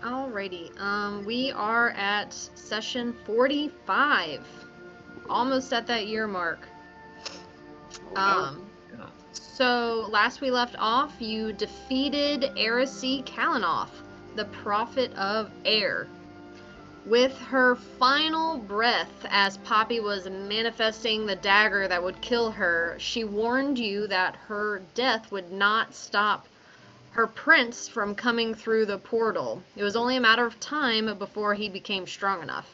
Alrighty. We are at session 45. Almost at that year mark. Oh, So last we left off, you defeated Erisi Kalanoff, the Prophet of Air. With her final breath, as Poppy was manifesting the dagger that would kill her, she warned you that her death would not stop her prince from coming through the portal. It was only a matter of time before he became strong enough.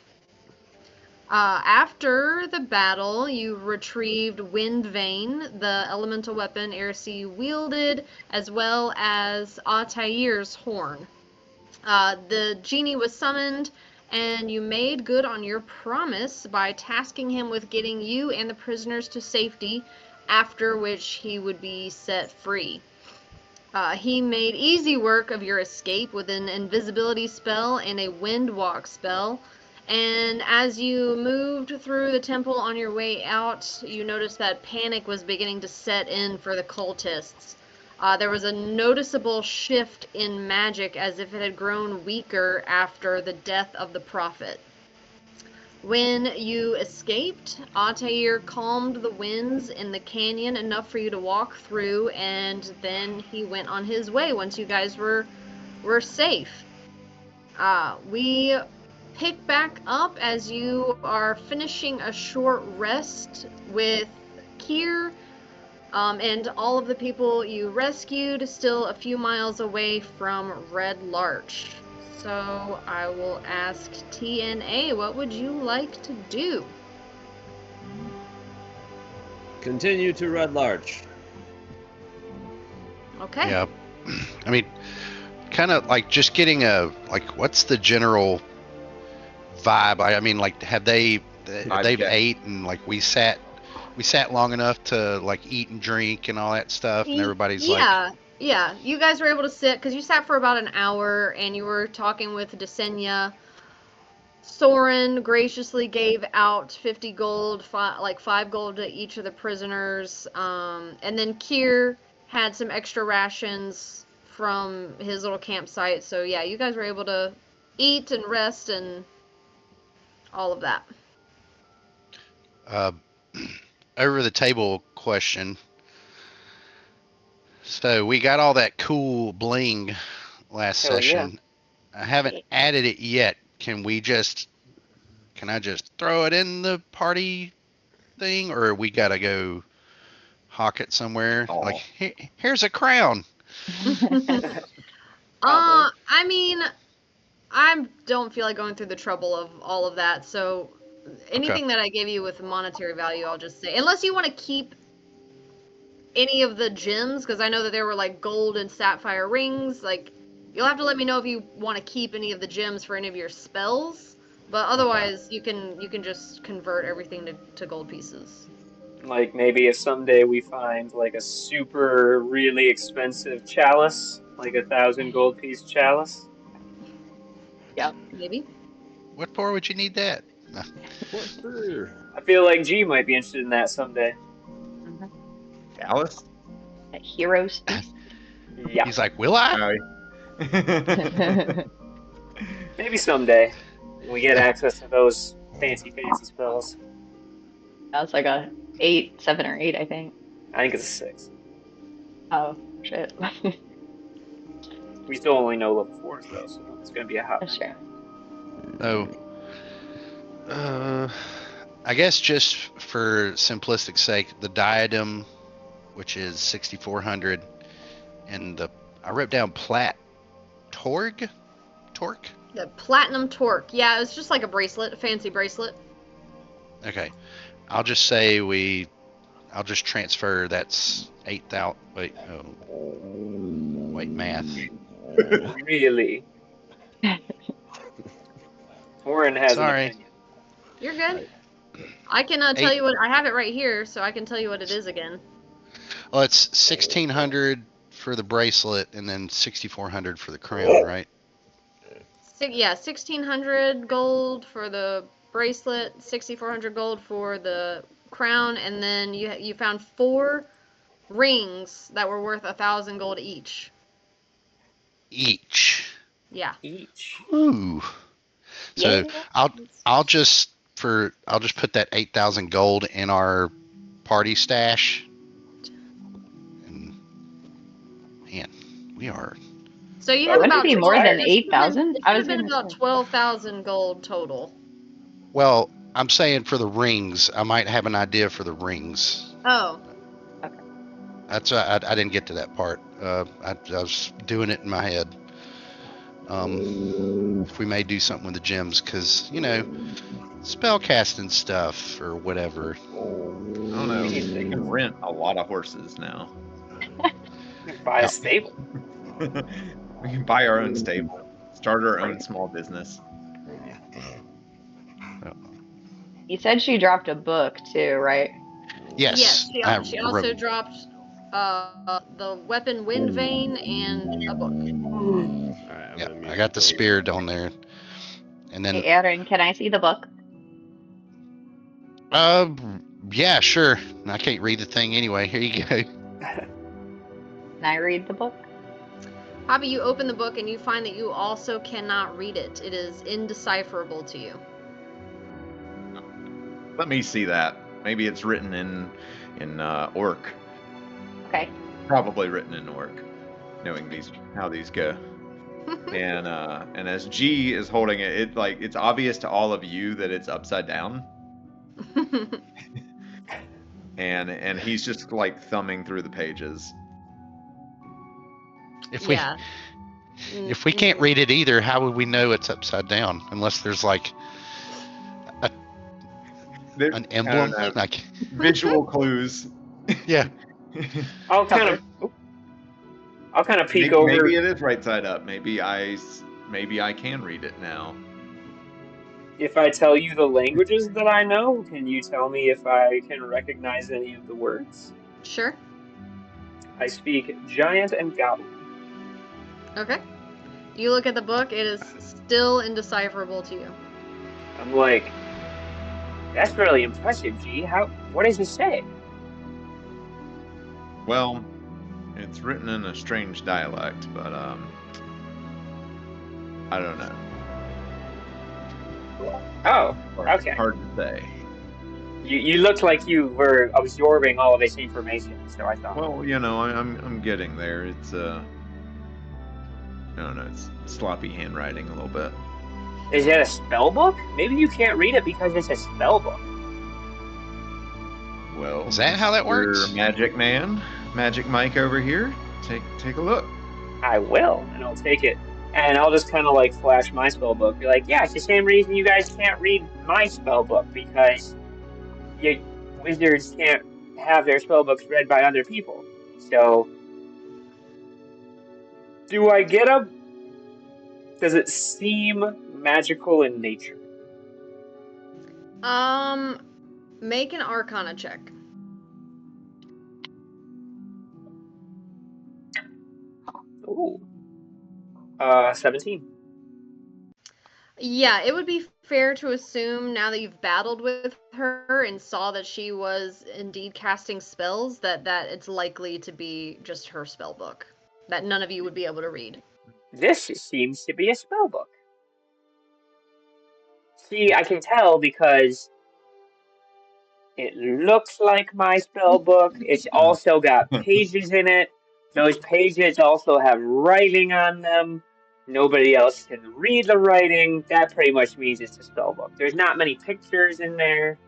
After the battle, you retrieved Wind Vein, the elemental weapon Erisi wielded, as well as Altair's horn. The genie was summoned, and you made good on your promise by tasking him with getting you and the prisoners to safety, after which he would be set free. He made easy work of your escape with an invisibility spell and a wind walk spell. And as you moved through the temple on your way out, you noticed that panic was beginning to set in for the cultists. There was a noticeable shift in magic as if it had grown weaker after the death of the prophet. When you escaped, Altair calmed the winds in the canyon enough for you to walk through, and then he went on his way once you guys were safe. We pick back up as you are finishing a short rest with Kier, and all of the people you rescued still a few miles away from Red Larch. So I will ask TNA, what would you like to do? continue to Red Larch. Okay. Yeah. I mean, kind of like just getting what's the general vibe? I mean, like, they've check. ate and like we sat long enough to like eat and drink and all that stuff, and everybody's yeah, you guys were able to sit because you sat for about an hour and you were talking with Desenia. Soren graciously gave out 50 gold, like 5 gold to each of the prisoners. And then Kier had some extra rations from his little campsite. So yeah, you guys were able to eat and rest and all of that. Over the table question. So we got all that cool bling last Hell yeah. session. I haven't added it yet. Can I just throw it in the party thing, or we gotta go hawk it somewhere? Aw. Like, here's a crown. I mean, I don't feel like going through the trouble of all of that. So anything that I gave you with monetary value, I'll just say, unless you want to keep any of the gems, because I know that there were like gold and sapphire rings. Like, you'll have to let me know if you want to keep any of the gems for any of your spells. But otherwise, you can just convert everything to gold pieces. Like maybe if someday we find like a super really expensive chalice, like 1,000 gold piece chalice. Yeah. Maybe. What for would you need that? No. What for? I feel like G might be interested in that someday. Alice? A hero's feast. Yeah, He's like, will I? maybe someday when we get access to those fancy spells. That's like a 7 or 8, I think. I think it's a 6. Oh, shit. We still only know level 4s though, so it's gonna be a hot. That's true. Oh, I guess just for simplistic sake, the diadem, which is 6,400, and I wrote down torque. The platinum torque. Yeah, it's just like a bracelet, a fancy bracelet. Okay, I'll just say I'll just transfer. That's 8,000. Wait, math. Really? Warren has Sorry. an opinion. You're good. I can tell you what I have it right here, so I can tell you what it is again. Well, it's 1,600 for the bracelet, and then 6,400 for the crown, right? Yeah, 1,600 gold for the bracelet, 6,400 gold for the crown, and then you found 4 rings that were worth 1,000 gold each. Each. Yeah. each. Ooh. So Yeah. I'll just put that 8,000 gold in our party stash. And man, we are. So you Well, have Wouldn't it about be 12. more than It should have 8,000? been, it I should was have been gonna about say. 12,000 gold total. Well, I'm saying for the rings, I might have an idea for the rings. Oh. That's I didn't get to that part. I was doing it in my head. If we may do something with the gems, because spell casting stuff or whatever. I don't know. They can rent a lot of horses now. Buy a Yep. stable. We can buy our own stable, start our own small business. You said she dropped a book too, right? Yes. Yes. She also dropped the weapon Wind Vein and a book. Alright, I'm Yeah, gonna mute I got the both. spear down there, and then Hey, Aaron, can I see the book? yeah, sure. I can't read the thing anyway. Here you go. Can I read the book? Hobby, you open the book and you find that you also cannot read it. It is indecipherable to you. Let me see that. Maybe it's written in Orc. Okay. Probably written in Orc, knowing how these go. And as G is holding it, it's obvious to all of you that it's upside down. And he's just like thumbing through the pages. If Yeah. we can't read it either, how would we know it's upside down? Unless there's like an emblem, I don't know, like visual clues. yeah. I'll kind of peek maybe, over. Maybe it is right side up. Maybe I can read it now. If I tell you the languages that I know, can you tell me if I can recognize any of the words? Sure. I speak Giant and Goblin. Okay. You look at the book, it is still indecipherable to you. I'm like, that's really impressive, G. What does it say? Well, it's written in a strange dialect, but I don't know. Oh, okay. Hard to say. You looked like you were absorbing all of this information, so I thought. Well, I'm getting there. It's I don't know. It's sloppy handwriting a little bit. Is it a spell book? Maybe you can't read it because it's a spell book. Well, Is that how that works? Mr. Magic Man, Magic Mike over here. Take a look. I will, and I'll take it. And I'll just kind of like flash my spell book. Be like, yeah, it's the same reason you guys can't read my spell book, because wizards can't have their spell books read by other people. So, do I get a... Does it seem magical in nature? Make an Arcana check. Ooh. 17. Yeah, it would be fair to assume, now that you've battled with her and saw that she was indeed casting spells, that it's likely to be just her spell book that none of you would be able to read. This seems to be a spell book. See, I can tell because it looks like my spell book. It's also got pages in it. Those pages also have writing on them. Nobody else can read the writing. That pretty much means it's a spell book. There's not many pictures in there.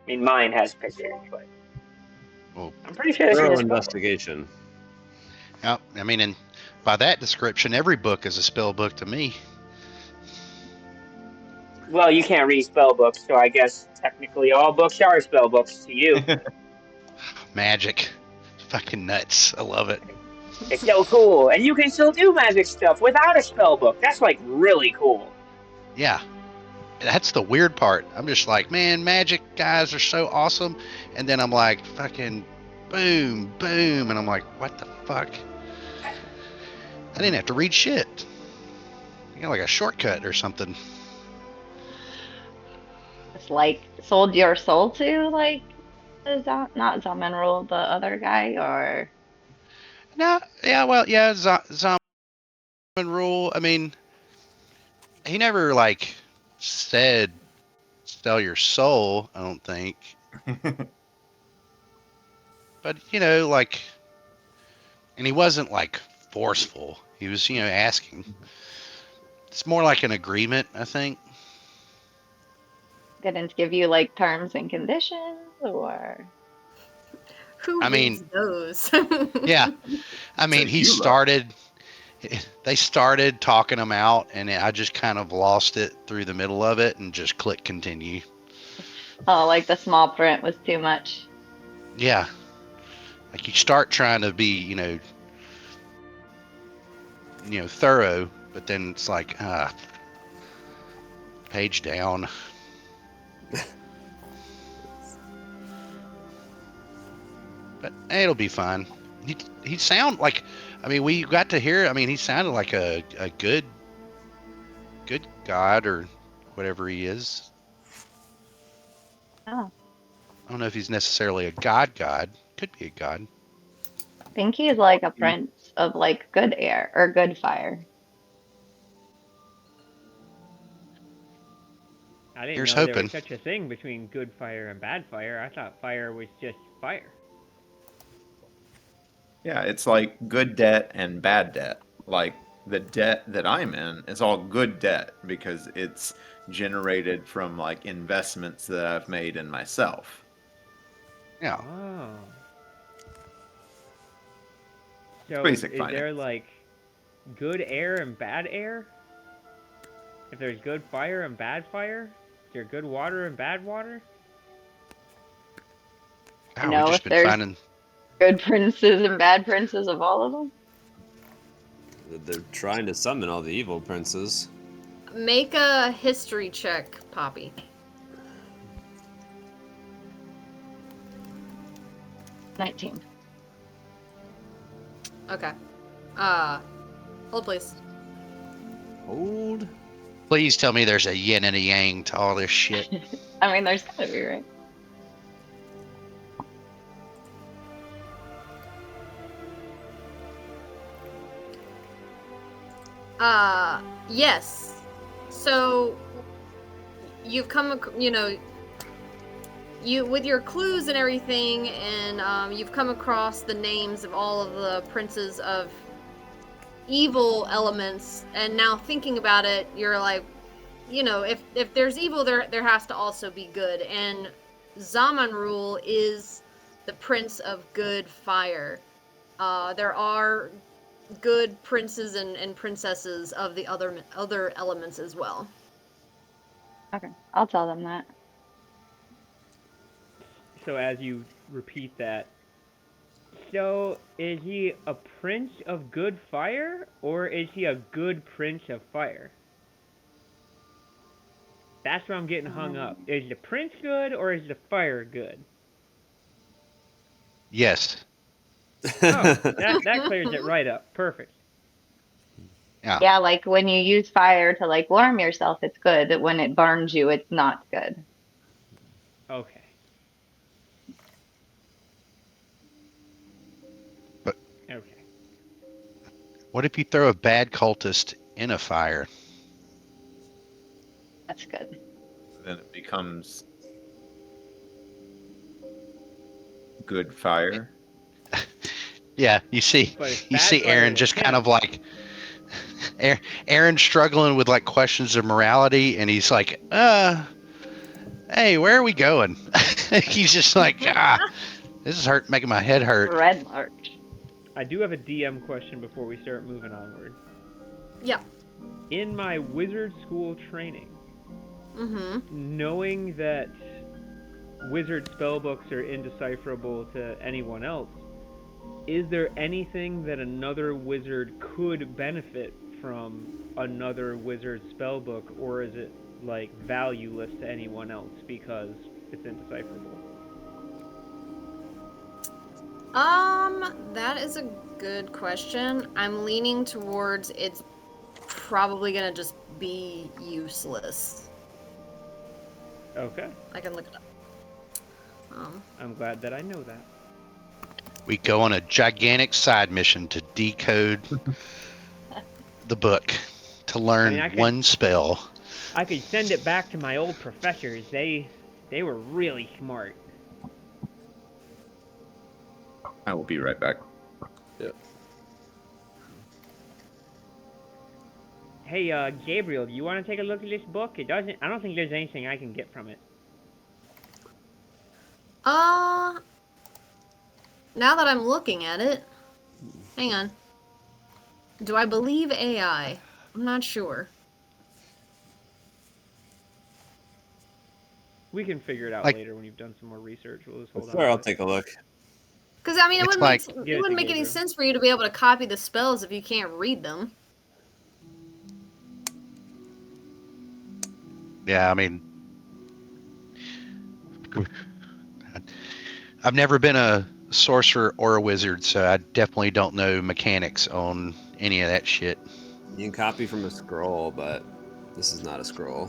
I mean, mine has pictures, but Well, I'm pretty sure this is Thorough a spell book. investigation. yeah, I mean, and by that description, every book is a spell book to me. Well, you can't read spell books, so I guess technically all books are spell books to you. Magic, fucking nuts. I love it. It's so cool, and you can still do magic stuff without a spell book. That's like really cool. Yeah. That's the weird part. I'm just like, man, magic guys are so awesome. And then I'm like, fucking boom, boom. And I'm like, what the fuck? I didn't have to read shit. You got like a shortcut or something. It's like sold your soul to like not Zamenrul, the other guy, or No, yeah, well, yeah, Rule, I mean, he never like said sell your soul, I don't think. But like, and he wasn't like forceful. He was, asking. It's more like an agreement, I think. Didn't give you like terms and conditions or Who I reads mean, those? Yeah. I mean, So you look. they started talking him out, and I just kind of lost it through the middle of it and just click continue. oh, like the small print was too much. Yeah. Like you start trying to be, thorough, but then it's like, page down. But it'll be fine. He sound like, I mean, we got to hear. I mean, he sounded like a good god or whatever he is. Oh, I don't know if he's necessarily a god. Could be a god. I think he's like a prince of like good air or good fire. I didn't Here's know there hoping. was such a thing between good fire and bad fire. I thought fire was just fire. Yeah, it's like good debt and bad debt. Like the debt that I'm in is all good debt because it's generated from like investments that I've made in myself. Yeah. Oh. So Basic is there like good air and bad air? If there's good fire and bad fire, is there good water and bad water? Oh, know we've just if been there's- finding. Good princes and bad princes of all of them. They're trying to summon all the evil princes. Make a history check, Poppy. $19. Okay. Hold please. Hold. Please tell me there's a yin and a yang to all this shit. I mean, there's gotta be, right? Yes. So you've come, you with your clues and everything, and you've come across the names of all of the princes of evil elements. And now thinking about it, you're like, if there's evil, there has to also be good. And Zamanrul is the prince of good fire. There are good princes and princesses of the other elements as well. Okay, I'll tell them that. So as you repeat that, so is he a prince of good fire, or is he a good prince of fire? That's where I'm getting hung up. Is the prince good, or is the fire good? Yes. Oh, that clears it right up. Perfect. Yeah, like when you use fire to like warm yourself, it's good. When it burns you, it's not good. Okay. But- Okay. What if you throw a bad cultist in a fire? That's good. Then it becomes good fire. Yeah, you see But it's you bad see fire Aaron with just him. kind of like Aaron struggling with like questions of morality, and he's like, hey, where are we going? He's just like, this is making my head hurt. Red Larch. I do have a DM question before we start moving onward. Yeah. In my wizard school training, Mm-hmm. knowing that wizard spellbooks are indecipherable to anyone else, is there anything that another wizard could benefit from another wizard spellbook, or is it like valueless to anyone else because it's indecipherable? That is a good question. I'm leaning towards it's probably gonna just be useless. Okay, I can look it up. I'm glad that I know that. We go on a gigantic side mission to decode the book to learn I could- one spell. I could send it back to my old professors. They were really smart. I will be right back. Hey, Gabriel, do you want to take a look at this book? I don't think there's anything I can get from it. Now that I'm looking at it, hang on. Do I believe AI? I'm not sure. We can figure it out Like- later when you've done some more research. We'll just hold on. Sure, I'll take a look. Because I mean, it It's wouldn't like- make, Yeah, it wouldn't it's make any Gabriel. sense for you to be able to copy the spells if you can't read them. Yeah, I mean, I've never been a sorcerer or a wizard, so I definitely don't know mechanics on any of that shit. You can copy from a scroll, but this is not a scroll.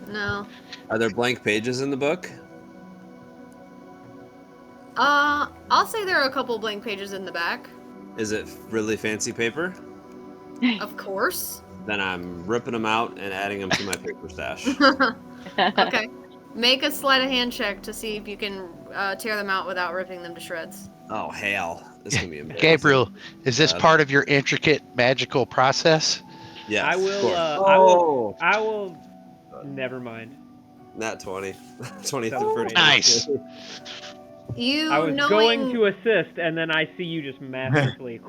No. Are there blank pages in the book? I'll say there are a couple blank pages in the back. Is it really fancy paper? Of course. Then I'm ripping them out and adding them to my paper stash. Okay. Make a sleight of hand check to see if you can tear them out without ripping them to shreds. Oh, hell. This can be embarrassing. Gabriel, is this Bad. part of your intricate magical process? Yes, I of will. course. I will. Never mind. Nat 20. 23. Oh, nice. You I was knowing, going to assist, and then I see you just masterfully.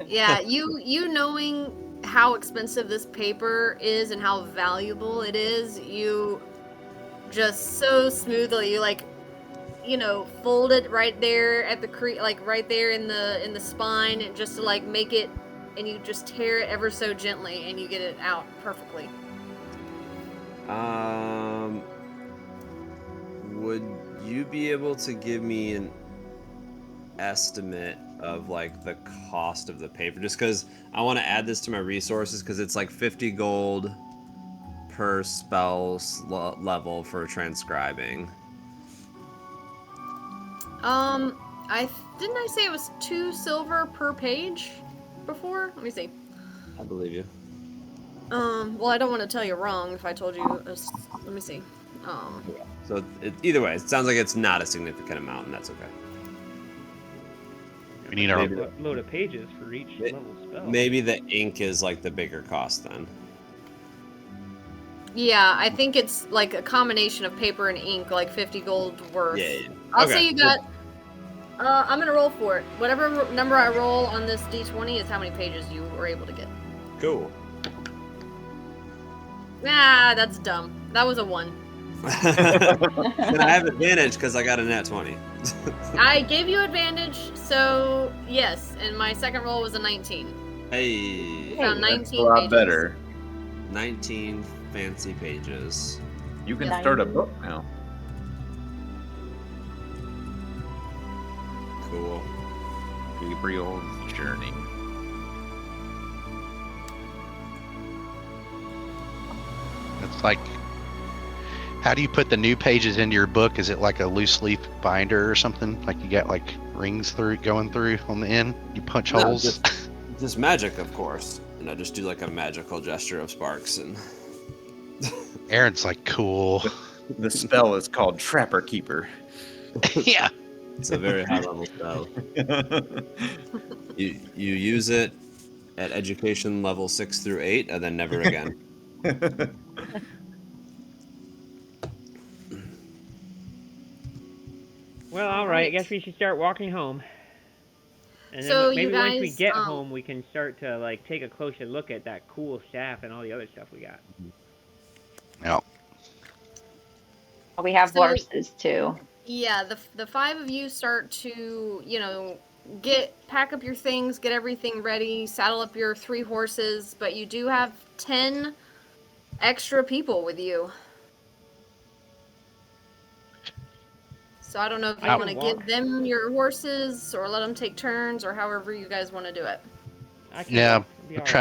yeah, you knowing how expensive this paper is and how valuable it is, you just so smoothly, fold it right there at the right there in the spine, and just to make it, and you just tear it ever so gently, and you get it out perfectly. Would you be able to give me an estimate of the cost of the paper? Just because I want to add this to my resources, because it's 50 gold per spell level for transcribing. Didn't I say it was 2 silver per page before? Let me see. I believe you. Well, I don't want to tell you wrong if I told you. Let me see. So either way, it sounds like it's not a significant amount, and that's okay. We need our Maybe. Load of pages for each level spell. Maybe the ink is the bigger cost then. Yeah, I think it's a combination of paper and ink, 50 gold worth. Yeah. I'll Okay. say you got. I'm gonna roll for it. Whatever number I roll on this d20 is how many pages you were able to get. Cool. Nah, that's dumb. That was a 1. Then I have advantage because I got a nat 20. I gave you advantage, so yes. And my second roll was a 19. Hey. Found That's 19 a lot pages. better. 19 fancy pages. You can start a book now. Cool. Gabriel's Journey. It's how do you put the new pages into your book? Is it like a loose leaf binder or something? You got rings going through on the end? You punch No, holes? Just magic, of course. And I just do a magical gesture of sparks and. Aaron's cool. The spell is called Trapper Keeper. Yeah. It's a very high level spell. You use it at education level 6 through 8, and then never again. Well, all right. I guess we should start walking home. And then So maybe you once we guys, get home, we can start to take a closer look at that cool staff and all the other stuff we got. Yeah. We have So- horses too. Yeah, the 5 of you start to, pack up your things, get everything ready, saddle up your 3 horses, but you do have 10 extra people with you. So I don't know if you I want to can give walk. them your horses or let them take turns or however you guys want to do it. I can Yeah. walk. It'll be all Try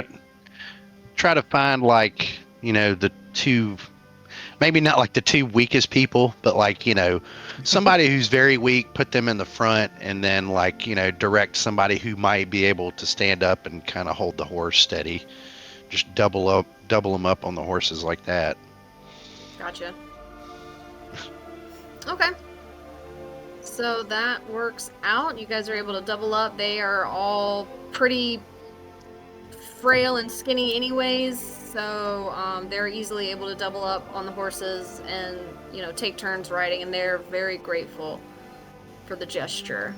right. to find the 2. maybe not like the two weakest people, but like, somebody who's very weak, put them in the front, and then like, direct somebody who might be able to stand up and kind of hold the horse steady. Just double them up on the horses like that. Gotcha. Okay. So that works out. You guys are able to double up. They are all pretty frail and skinny anyways, so they're easily able to double up on the horses and, take turns riding, and they're very grateful for the gesture.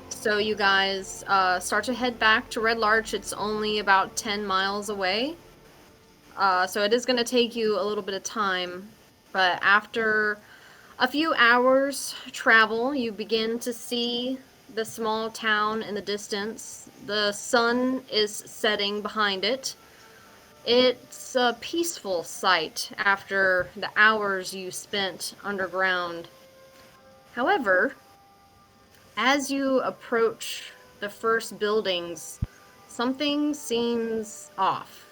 So you guys start to head back to Red Larch. It's only about 10 miles away. So it is going to take you a little bit of time, but after a few hours travel, you begin to see the small town in the distance. The sun is setting behind it. It's a peaceful sight after the hours you spent underground. However, as you approach the first buildings, something seems off.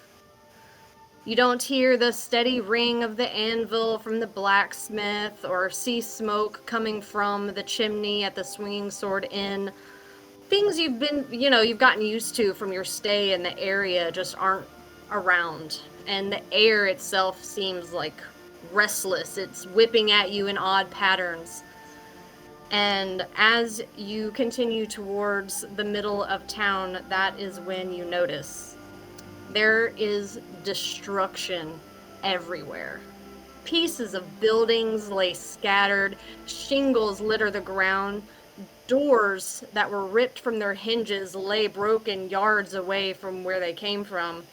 You don't hear the steady ring of the anvil from the blacksmith or see smoke coming from the chimney at the Swinging Sword Inn. Things you've gotten used to from your stay in the area just aren't around. And the air itself seems like restless. It's whipping at you in odd patterns. And as you continue towards the middle of town, that is when you notice there is destruction everywhere. Pieces of buildings lay scattered, shingles litter the ground, doors that were ripped from their hinges lay broken yards away from where they came from.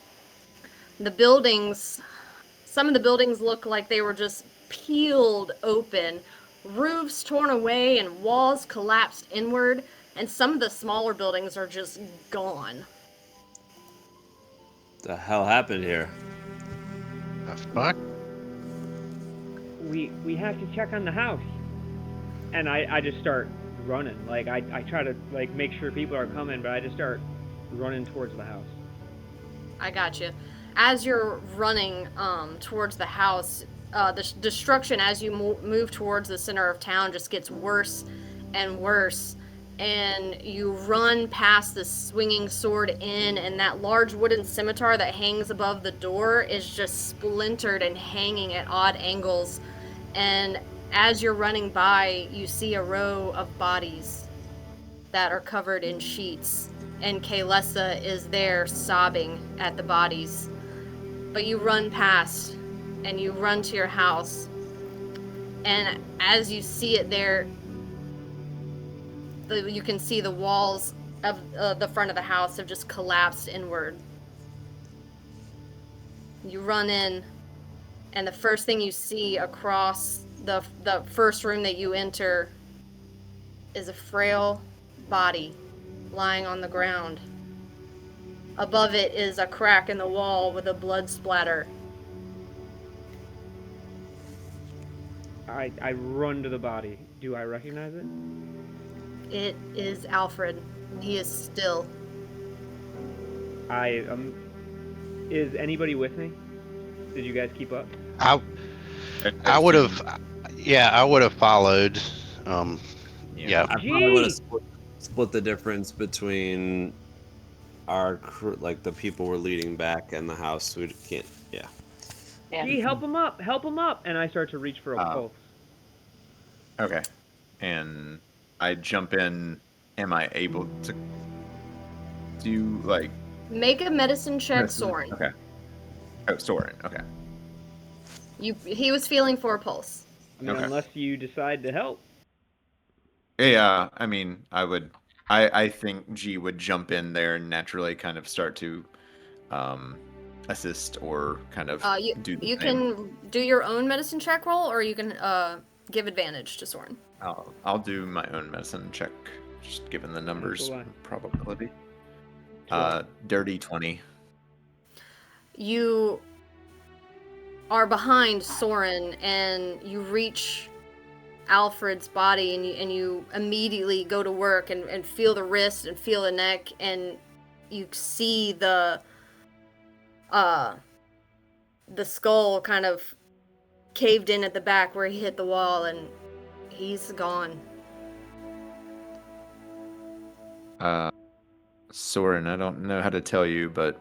Some of the buildings look like they were just peeled open, roofs torn away and walls collapsed inward, and some of the smaller buildings are just gone. The hell happened here? The fuck? We have to check on the house. And I just start running. Like I try to like make sure people are coming, but I just start running towards the house. I got you. As you're running towards the house, the destruction as you move towards the center of town just gets worse and worse. And you run past the Swinging Sword Inn, and that large wooden scimitar that hangs above the door is just splintered and hanging at odd angles. And as you're running by, you see a row of bodies that are covered in sheets, and Kaylessa is there sobbing at the bodies. But you run past, and you run to your house, and as you see it there, you can see the walls of the front of the house have just collapsed inward. You run in, and the first thing you see across the first room that you enter is a frail body lying on the ground. Above it is a crack in the wall with a blood splatter. I run to the body. Do I recognize it? It is Alfred. He is still. Is anybody with me? Did you guys keep up? I would have, I would have followed. Yeah. I probably would have split the difference between our crew, like the people we're leading back, and the house. We can't. Yeah. Gee, help him up! Help him up! And I start to reach for a pulse. Okay. And I jump in. Am I able to do like? Make a medicine check, Soren. Okay. Oh, Soren. Okay. He was feeling for a pulse. I mean, unless you decide to help. Yeah, I mean, I would. I think G would jump in there and naturally kind of start to assist or kind of do the You same. can do your own medicine check roll, or you can give advantage to Soren. I'll do my own medicine check, just given the numbers probability. Dirty 20. You are behind Soren, and you reach Alfred's body, and you immediately go to work and feel the wrist and feel the neck, and you see the the skull kind of caved in at the back where he hit the wall, and he's gone. Soren, I don't know how to tell you, but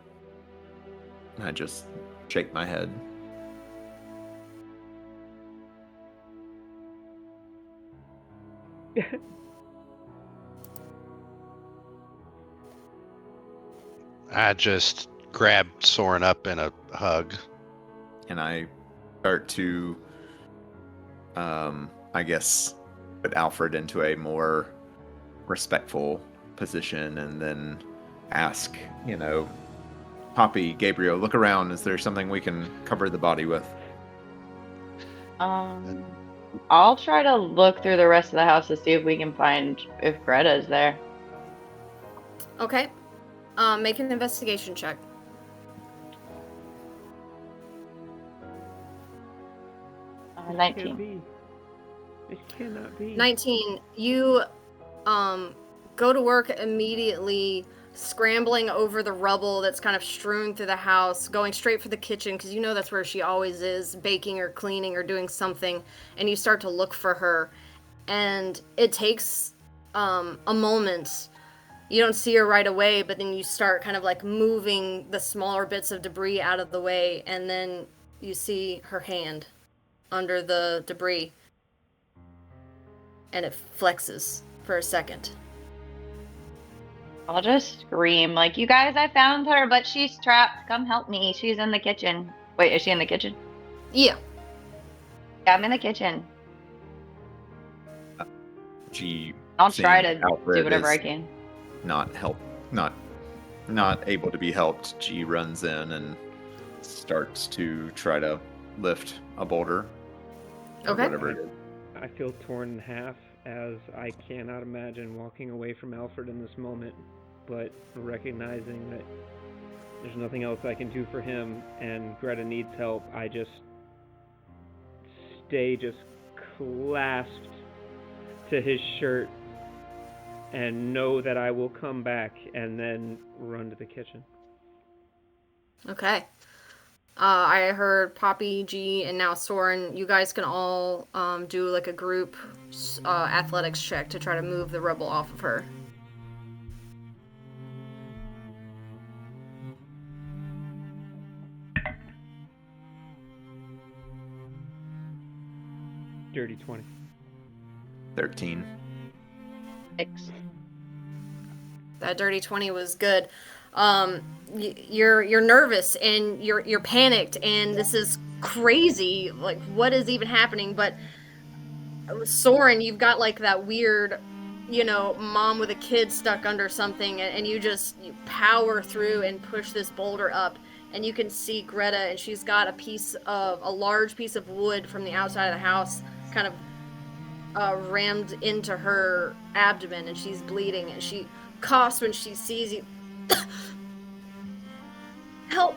I just shake my head. I just grabbed Soren up in a hug. And I start to, I guess, put Alfred into a more respectful position and then ask, Poppy, Gabriel, look around. Is there something we can cover the body with? I'll try to look through the rest of the house to see if we can find if Greta's there. Okay. Make an investigation check. Can't 19. be. This cannot be. 19. You go to work immediately, scrambling over the rubble that's kind of strewn through the house, going straight for the kitchen because you know that's where she always is, baking or cleaning or doing something, and you start to look for her. And it takes a moment. You don't see her right away, but then you start kind of like moving the smaller bits of debris out of the way, and then you see her hand under the debris. And it flexes for a second. I'll just scream, like, you guys, I found her, but she's trapped. Come help me. She's in the kitchen. Wait, is she in the kitchen? Yeah. Yeah, I'm in the kitchen. I'll try to do whatever I can. Not able to be helped. G runs in and starts to try to lift a boulder. or Okay. Whatever it is. I feel torn in half as I cannot imagine walking away from Alfred in this moment, but recognizing that there's nothing else I can do for him and Greta needs help, I just stay just clasped to his shirt and know that I will come back and then run to the kitchen. Okay. I heard Poppy, G, and now Soren. You guys can all do like a group athletics check to try to move the rubble off of her. Dirty 20. 13. 6. That dirty 20 was good. You're nervous and you're panicked and this is crazy. Like, what is even happening? But Soren, you've got like that weird, mom with a kid stuck under something, and you power through and push this boulder up, and you can see Greta, and she's got a large piece of wood from the outside of the house, kind of rammed into her abdomen, and she's bleeding, and she coughs when she sees you. Help!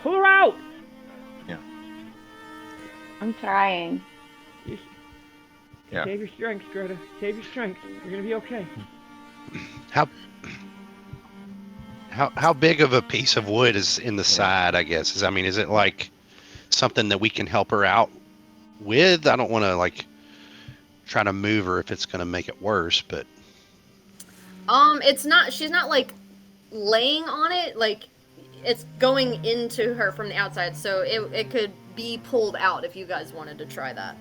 Pull her out! Yeah. I'm trying. Yeah. Save your strength, Greta. Save your strength. You're gonna be okay. How big of a piece of wood is in the side, I guess? Is it like something that we can help her out with? I don't want to like try to move her if it's going to make it worse, but she's not like laying on it, like it's going into her from the outside, so it could be pulled out if you guys wanted to try that.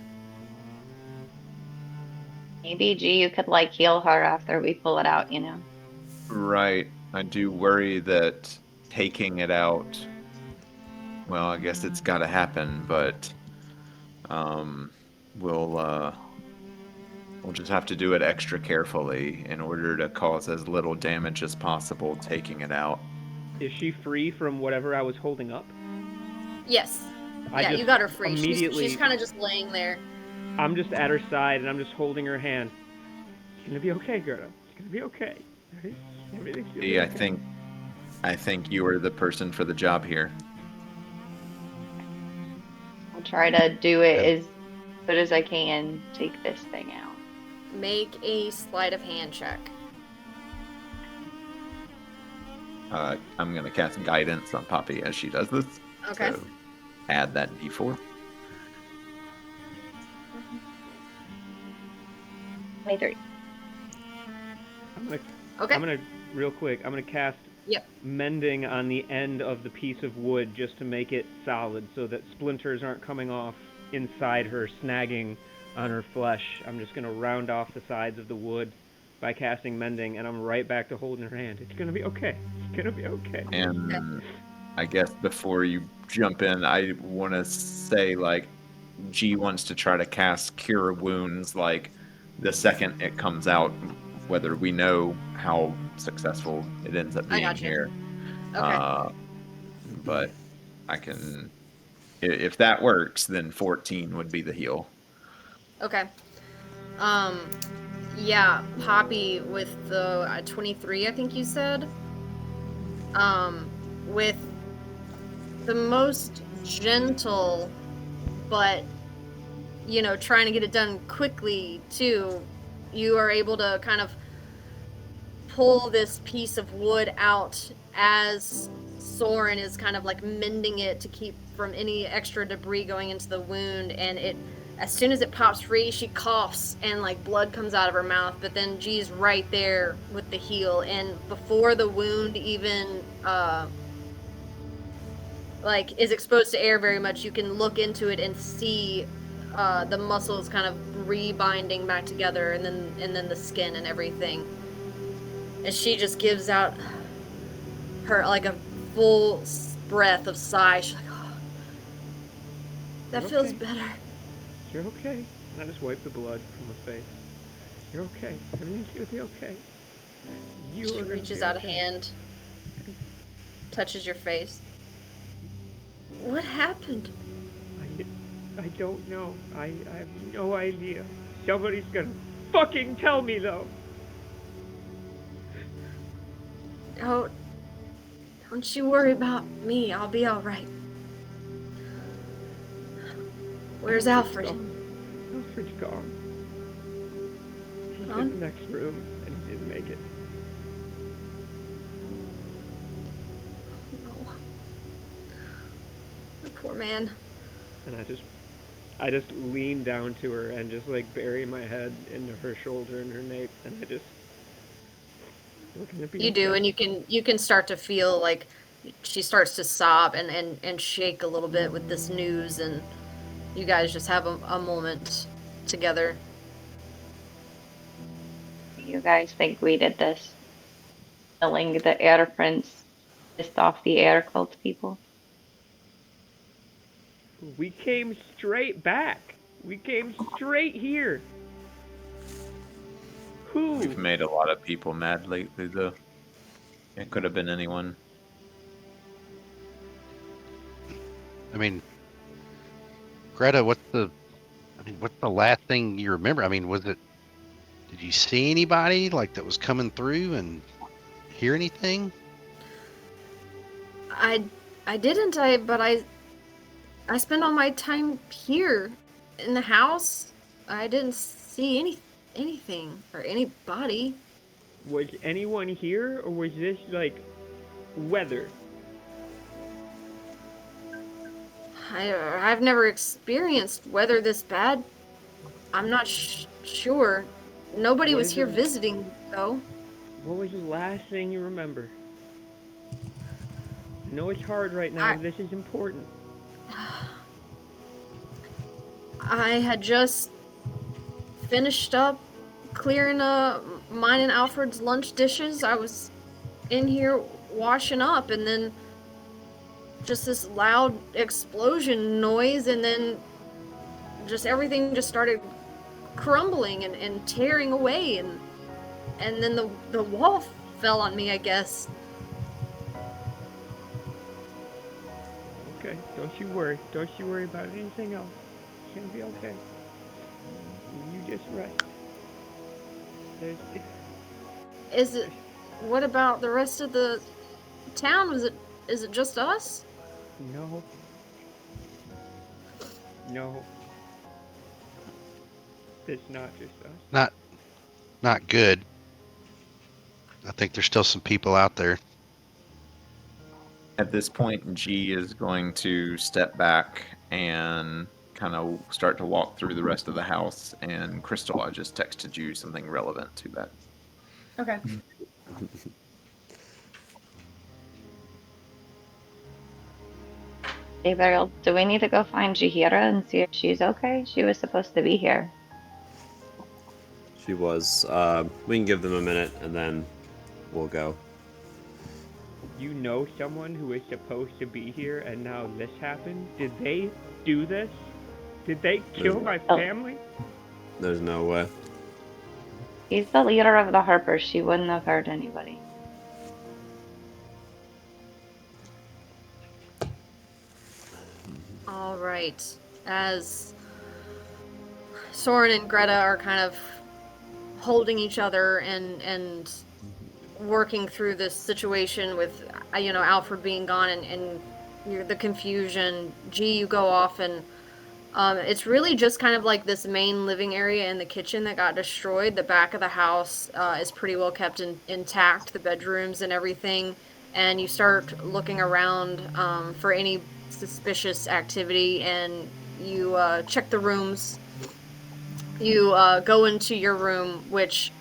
Maybe, G, you could like heal her after we pull it out, Right. I do worry that taking it out, well, I guess it's got to happen, but we'll just have to do it extra carefully in order to cause as little damage as possible taking it out. Is she free from whatever I was holding up? Yes. I You got her free. Immediately, She's kind of just laying there. I'm just at her side and I'm just holding her hand. It's gonna be okay, Gerda. It's gonna be okay. Everything's gonna be See, okay. I think you are the person for the job here. I'll try to do it as good as I can. Take this thing out. Make a sleight of hand check. I'm gonna cast guidance on Poppy as she does this. Okay. So add that D4. 23. Okay. I'm gonna real quick. I'm gonna cast Yep. mending on the end of the piece of wood just to make it solid, so that splinters aren't coming off inside her, snagging on her flesh. I'm just gonna round off the sides of the wood by casting mending, and I'm right back to holding her hand. It's gonna be okay. It's gonna be okay. And I guess before you jump in, I want to say, like, G wants to try to cast Cure Wounds, like, the second it comes out, whether we know how successful it ends up I being gotcha. here. Okay. But I can, if that works, then 14 would be the heal. Okay. Yeah, Poppy with the 23, I think you said. With the most gentle, but, you know, trying to get it done quickly, too, you are able to kind of pull this piece of wood out as Soren is kind of like mending it to keep from any extra debris going into the wound, and it, as soon as it pops free, she coughs and like blood comes out of her mouth, but then G's right there with the heal, and before the wound even like is exposed to air very much, you can look into it and see the muscles kind of rebinding back together, and then the skin and everything. And she just gives out her like a full breath of sigh. She's like, oh, that You're feels okay. better. You're okay. And I just wipe the blood from her face. You're okay. Everything's gonna be okay. You She are gonna reaches be out a okay. hand, touches your face. What happened? I don't know. I have no idea. Somebody's gonna fucking tell me though. Oh, don't you worry about me. I'll be all right. Where's Alfred? Alfred's gone. He's Gone? in the next room, and he didn't make it. Oh, the poor man. And I just lean down to her and just like bury my head into her shoulder and her nape, and I just. You do, and you can start to feel like she starts to sob and shake a little bit with this news, and you guys just have a moment together. You guys think we did this? Killing the air prince pissed off the air cult people? We came straight back. We came straight here. Who? We've made a lot of people mad lately, though. It could have been anyone. I mean, Greta, what's the last thing you remember? I mean, did you see anybody like that was coming through and hear anything? I didn't, but I spend all my time here in the house. I didn't see anything or anybody. Was anyone here, or was this like weather? I've never experienced weather this bad. I'm not sure. Nobody What was is here it? visiting, though. What was the last thing you remember? I know it's hard right now. This is important. I had just finished up clearing mine and Alfred's lunch dishes. I was in here washing up, and then just this loud explosion noise, and then just everything just started crumbling and tearing away, and then the wall fell on me, I guess. Okay, don't you worry. Don't you worry about anything else. It's gonna be okay. You just rest. Is it? What about the rest of the town? Is it just us? No. No. It's not just us. Not good. I think there's still some people out there. At this point, G is going to step back and kind of start to walk through the rest of the house. And Crystal, I just texted you something relevant to that. Okay. Gabriel, do we need to go find Jahira and see if she's okay? She was supposed to be here. She was. We can give them a minute and then we'll go. You know someone who is supposed to be here and now this happened? Did they do this? Did they kill my family? There's no way. He's the leader of the Harpers. She wouldn't have hurt anybody. All right. As Soren and Greta are kind of holding each other and working through this situation with, Alfred being gone and the confusion, G, you go off and it's really just kind of like this main living area in the kitchen that got destroyed. The back of the house is pretty well kept intact, the bedrooms and everything. And you start looking around for any suspicious activity, and you check the rooms. You go into your room, which,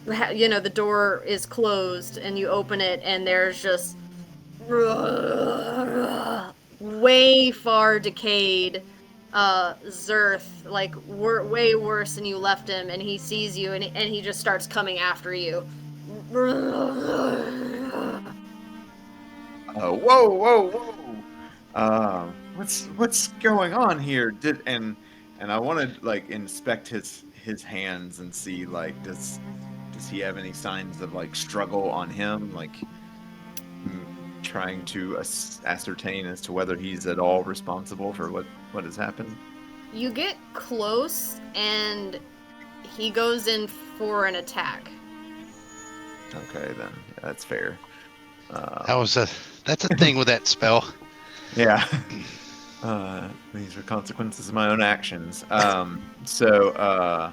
the door is closed, and you open it, and there's just way far decayed Zerth, like way worse than you left him, and he sees you, and he just starts coming after you. Whoa! What's going on here? And I want to like inspect his hands and see like does he have any signs of like struggle on him, like trying to ascertain as to whether he's at all responsible for what has happened. You get close, and he goes in for an attack. Okay, then that's fair. That's a thing with that spell. Yeah. These are consequences of my own actions. So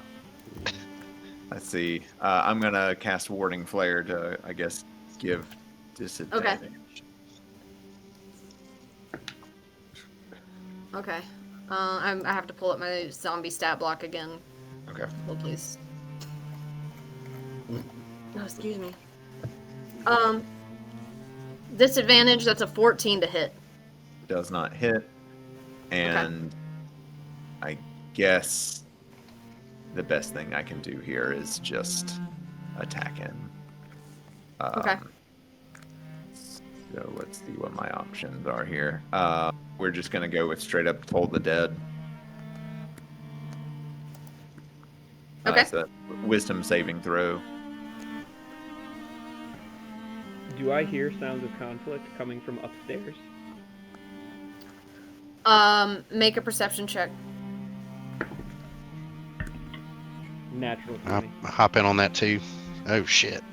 let's see. I'm gonna cast Warding Flare to, I guess, give disadvantage. Okay. I have to pull up my zombie stat block again. Okay. Hold, please. Oh, excuse me. Disadvantage, that's a 14 to hit. Does not hit. And I guess the best thing I can do here is just attack him. Okay. So let's see what my options are here. We're just going to go with straight up Toll the Dead. Okay. So wisdom saving throw. Do I hear sounds of conflict coming from upstairs? Make a perception check. Natural for I'll me. hop in on that too. Oh shit.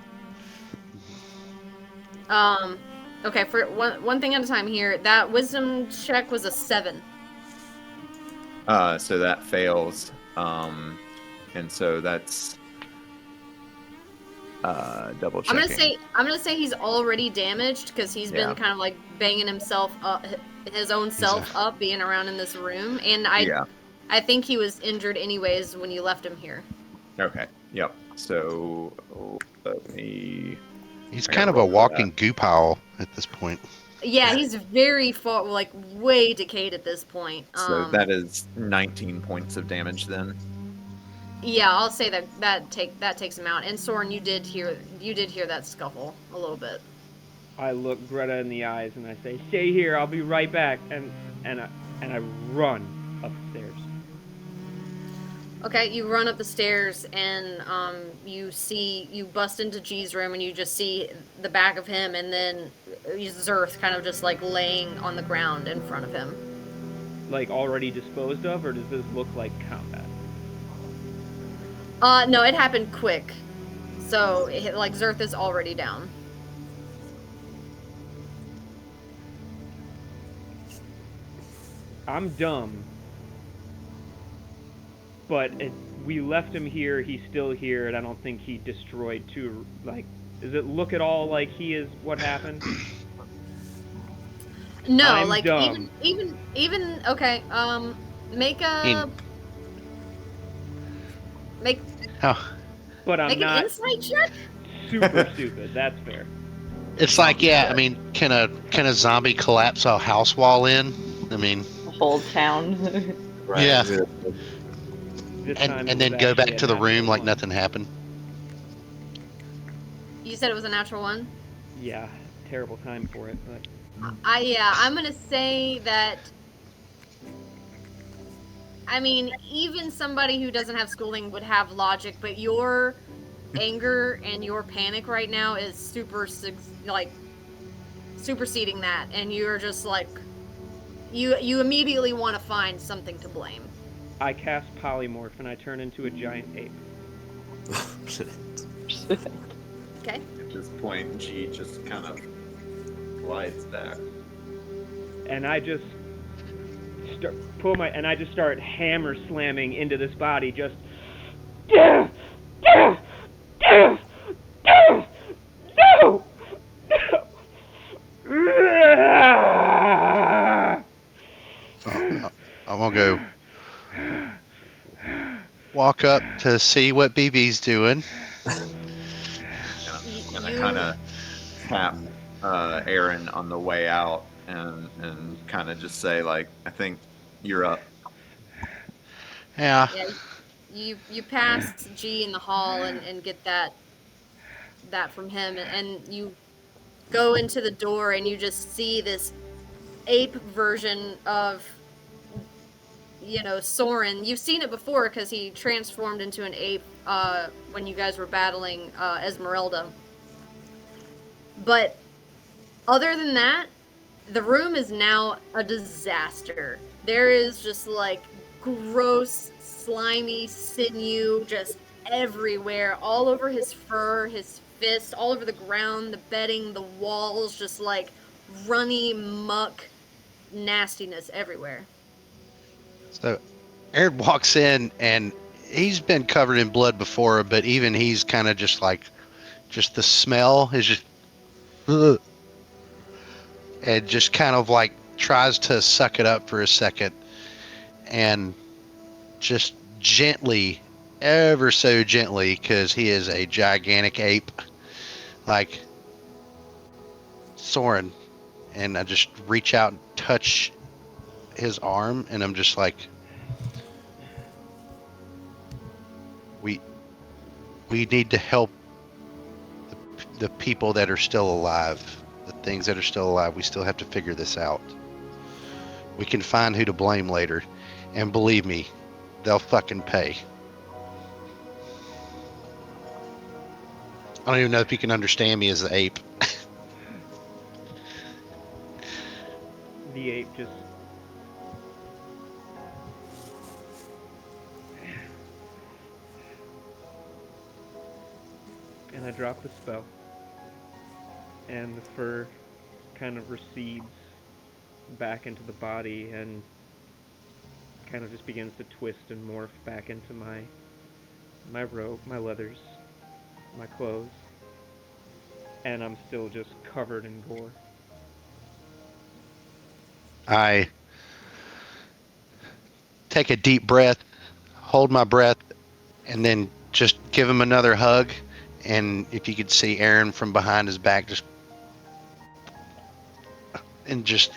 Okay, for one thing at a time here. That wisdom check was a 7. So that fails. And so that's double checking. I'm gonna say he's already damaged because he's been kind of like banging himself up, his own self up, being around in this room, and I think he was injured anyways when you left him here. Okay. Yep. So let me. He's kind of a walking goo pile at this point. Yeah, he's very far, like way decayed at this point. So that is 19 points of damage then. Yeah, I'll say that takes him out. And Soren, you did hear that scuffle a little bit. I look Greta in the eyes and I say, "Stay here. I'll be right back." And I run upstairs. Okay, you run up the stairs and you bust into G's room and you just see the back of him and then Zerth kind of just like laying on the ground in front of him. Like already disposed of, or does this look like combat? No, it happened quick. So, like, Zerth is already down. I'm dumb, but we left him here, he's still here, and I don't think he destroyed two, like, does it look at all like he is what happened? No, I'm like dumb. even okay. Make a make Oh, But I'm make an not insight check. super stupid, that's fair. it's like, yeah. I mean, can a zombie collapse a house wall in? I mean, The whole town. Right. Yeah. Exactly. This time it and was then go actually back a to the natural room like one. nothing happened. You said it was a natural one. Yeah, terrible time for it, but I'm gonna say that. I mean, even somebody who doesn't have schooling would have logic, but your anger and your panic right now is like superseding that, and you're just like you immediately want to find something to blame. I cast polymorph and I turn into a giant ape. Okay. At this point, G just kind of glides back. And I just start hammer slamming into this body, just no. I'm gonna go walk up to see what BB's doing. And I kind of tap Aaron on the way out and kind of just say, like, I think you're up. Yeah. Yeah, you pass G in the hall and get that from him, and you go into the door and you just see this ape version of Soren. You've seen it before because he transformed into an ape when you guys were battling Esmeralda. But other than that, the room is now a disaster. There is just like gross, slimy sinew just everywhere, all over his fur, his fist, all over the ground, the bedding, the walls, just like runny muck nastiness everywhere. So Aaron walks in and he's been covered in blood before, but even he's kind of just like, just the smell is just, ugh. And just kind of like tries to suck it up for a second and just gently, ever so gently, because he is a gigantic ape, like, Soren. And I just reach out and touch his arm, and I'm just like, we need to help the people that are still alive, the things that are still alive. We still have to figure this out. We can find who to blame later, and believe me, they'll fucking pay. I don't even know if you can understand me as the ape. The ape just and I drop the spell, and the fur kind of recedes back into the body and kind of just begins to twist and morph back into my robe, my leathers, my clothes, and I'm still just covered in gore. I take a deep breath, hold my breath, and then just give him another hug. And if you could see Aaron from behind his back, just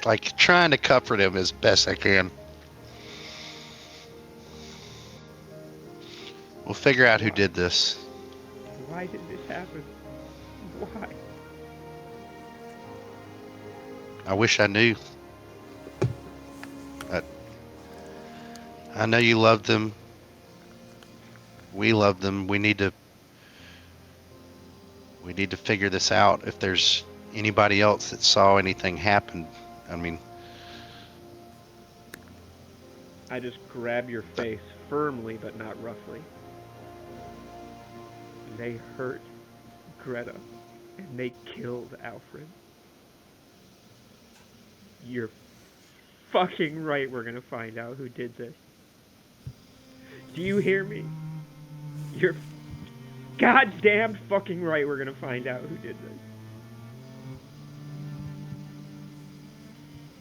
like trying to comfort him as best I can. We'll figure out who did this. Why did this happen? Why? I wish I knew. I know you loved them. We love them. We need to figure this out. If there's anybody else that saw anything happen, I mean, I just grab your face firmly but not roughly. They hurt Greta and they killed Alfred. You're fucking right, we're gonna find out who did this. Do you hear me? You're goddamn fucking right. We're gonna find out who did this.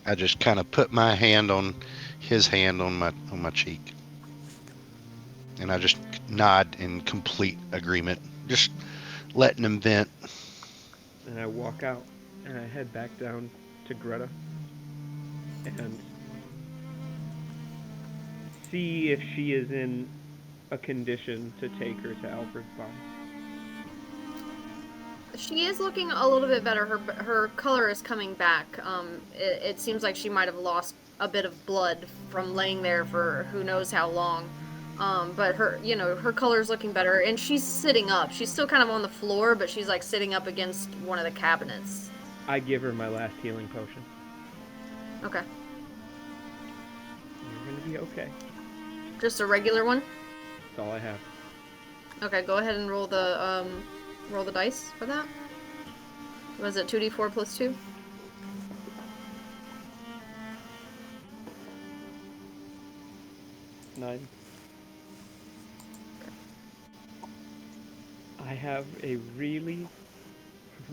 I just kind of put my hand on his hand on my cheek, and I just nod in complete agreement, just letting him vent. And I walk out, and I head back down to Greta, and see if she is in a condition to take her to Alfred's body. She is looking a little bit better. Her color is coming back. It seems like she might have lost a bit of blood from laying there for who knows how long. But her color is looking better, and she's sitting up. She's still kind of on the floor, but she's like sitting up against one of the cabinets. I give her my last healing potion. Okay. You're gonna be okay. Just a regular one? That's all I have. Okay, go ahead and roll the dice for that. Was it 2d4 plus 2? Nine. I have a really,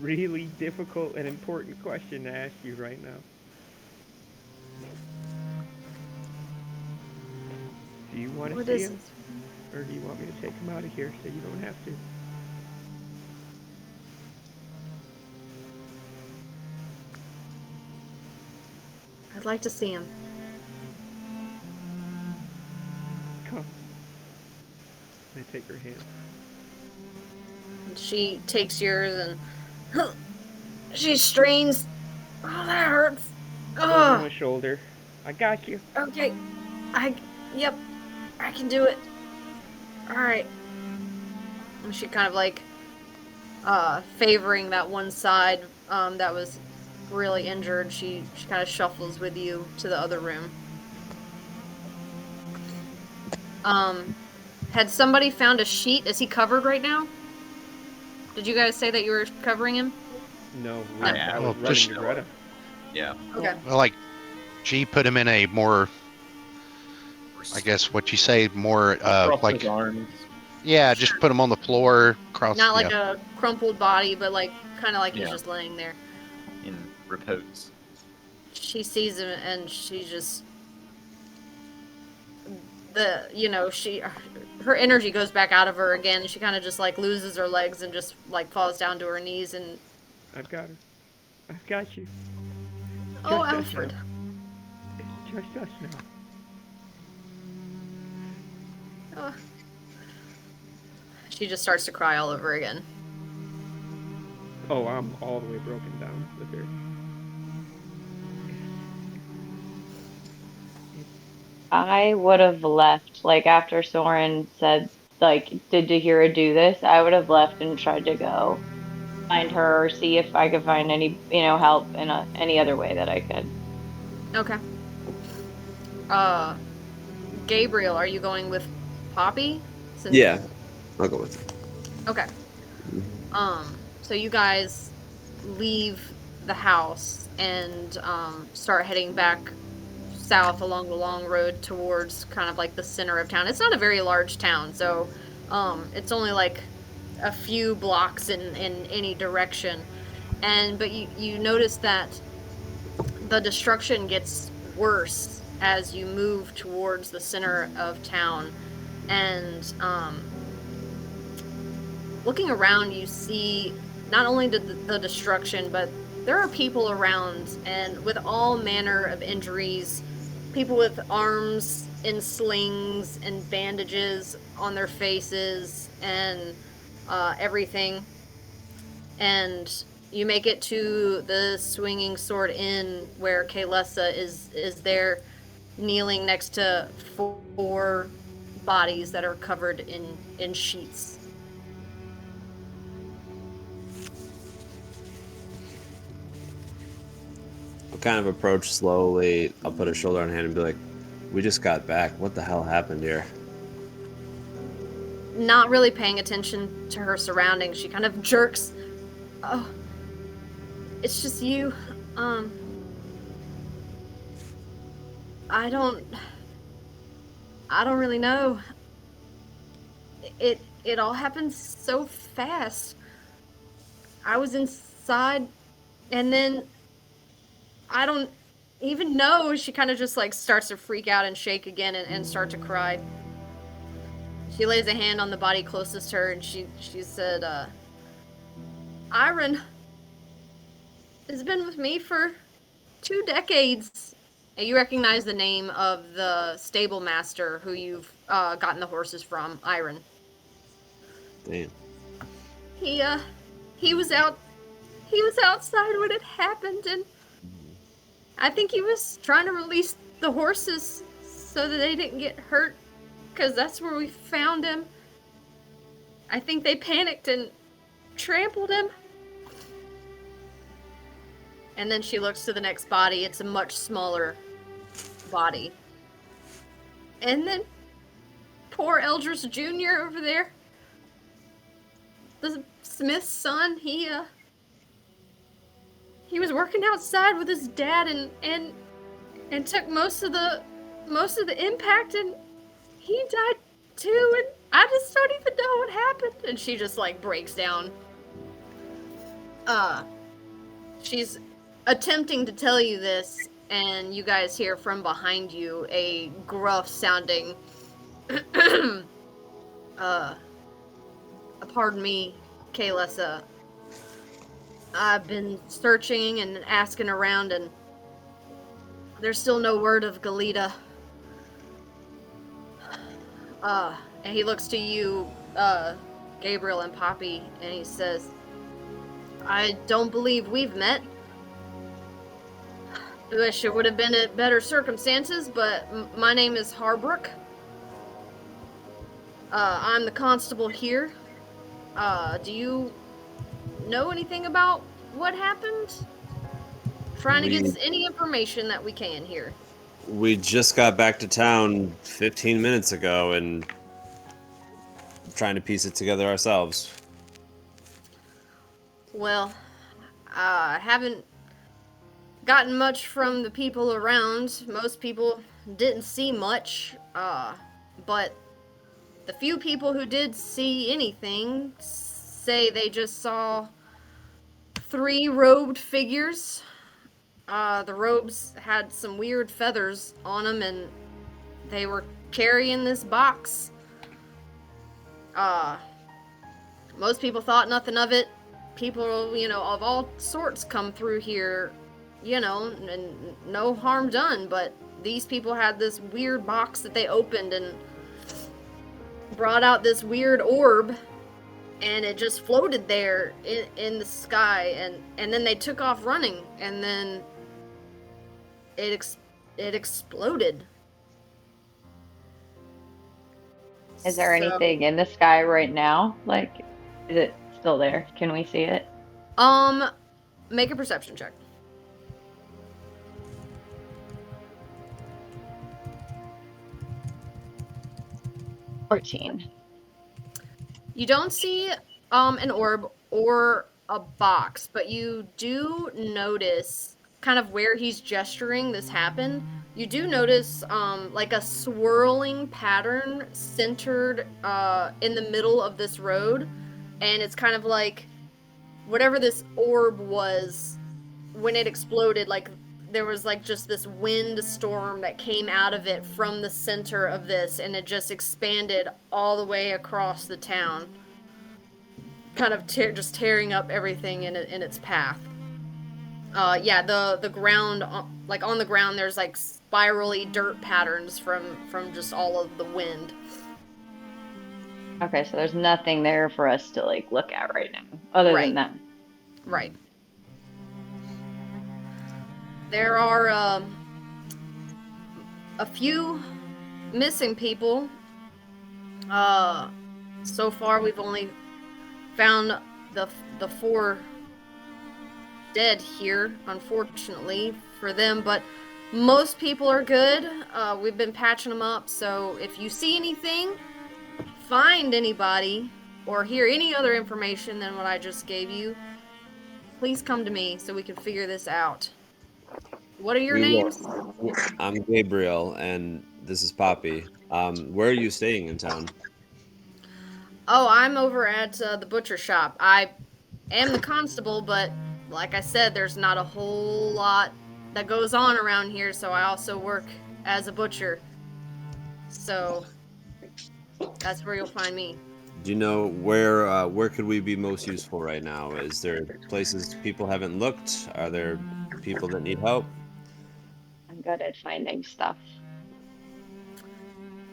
really difficult and important question to ask you right now. Do you want to see him? Or do you want me to take him out of here so you don't have to? I'd like to see him. Come. I take her hand. And she takes yours and she strains. Oh, that hurts. Over my shoulder. I got you. Okay. Yep. I can do it. Alright. And she kind of like favoring that one side that was really injured. She kind of shuffles with you to the other room. Had somebody found a sheet? Is he covered right now? Did you guys say that you were covering him? No, I was running to Greta. Yeah. Okay. Well, like, she put him in a more, I guess what you say, more Cross like, his arms. yeah, just put him on the floor, cross. Not like yeah. a crumpled body, but like kind of like he's Yeah. just laying there. In repose. She sees him and she just her energy goes back out of her again. She kind of just like loses her legs and just like falls down to her knees and I've got her. I've got you. oh, Just us Alfred. now. It's just us now. Oh. She just starts to cry all over again. Oh, I'm all the way broken down with her. I would have left, like, after Soren said, like, did Dahira do this? I would have left and tried to go find her or see if I could find any, help in any other way that I could. Okay. Gabriel, are you going with Poppy? Yeah, I'll go with it. Okay. So you guys leave the house and start heading back south along the long road towards kind of like the center of town. It's not a very large town, so it's only like a few blocks in any direction. But you notice that the destruction gets worse as you move towards the center of town. And looking around, you see not only the destruction, but there are people around, and with all manner of injuries, people with arms in slings and bandages on their faces and everything. And you make it to the Swinging Sword Inn, where Kaylessa is there, kneeling next to 4 bodies that are covered in sheets. I'll kind of approach slowly. I'll put a shoulder on hand and be like, we just got back. What the hell happened here? Not really paying attention to her surroundings, she kind of jerks. Oh, it's just you. I don't really know. it all happened so fast. I was inside, and then I don't even know. She kind of just like starts to freak out and shake again and start to cry. She lays a hand on the body closest to her and she said, Iron has been with me for 2 decades. And you recognize the name of the stable master who you've gotten the horses from, Iron. Damn. He was outside when it happened, and I think he was trying to release the horses so that they didn't get hurt, because that's where we found him. I think they panicked and trampled him. And then she looks to the next body. It's a much smaller body. And then poor Eldris Jr. over there, the Smith's son, he was working outside with his dad and took most of the impact, and he died too, and I just don't even know what happened. And she just like breaks down. She's attempting to tell you this, and you guys hear from behind you a gruff sounding pardon me, Kaylessa. I've been searching and asking around, and there's still no word of Galita. And he looks to you, Gabriel and Poppy, and he says, I don't believe we've met. I wish it would have been in better circumstances, but my name is Harbrook. I'm the constable here. Do you know anything about what happened? Trying to get us any information that we can here. We just got back to town 15 minutes ago and trying to piece it together ourselves. Well, I haven't gotten much from the people around. Most people didn't see much, but the few people who did see anything say they just saw 3 robed figures. The robes had some weird feathers on them, and they were carrying this box. Most people thought nothing of it. People, of all sorts come through here, and no harm done, but these people had this weird box that they opened and brought out this weird orb, and it just floated there in the sky, and then they took off running, and then it exploded. Is there anything in the sky right now? Like, is it still there? Can we see it? Make a perception check. $14. You don't see an orb or a box, but you do notice kind of where he's gesturing this happened. You do notice like a swirling pattern centered in the middle of this road, and it's kind of like whatever this orb was when it exploded, like there was like just this wind storm that came out of it from the center of this, and it just expanded all the way across the town, kind of just tearing up everything in its path. Yeah, the ground, like on the ground, there's like spirally dirt patterns from just all of the wind. Okay, so there's nothing there for us to like look at right now, other Right. than that. Right. There are a few missing people. So far we've only found the 4 dead here, unfortunately for them, but most people are good. We've been patching them up, so if you see anything, find anybody, or hear any other information than what I just gave you, please come to me so we can figure this out. What are your names? I'm Gabriel, and this is Poppy. Where are you staying in town? Oh, I'm over at the butcher shop. I am the constable, but like I said, there's not a whole lot that goes on around here, so I also work as a butcher. So that's where you'll find me. Do you know where could we be most useful right now? Is there places people haven't looked? Are there people that need help? I'm good at finding stuff.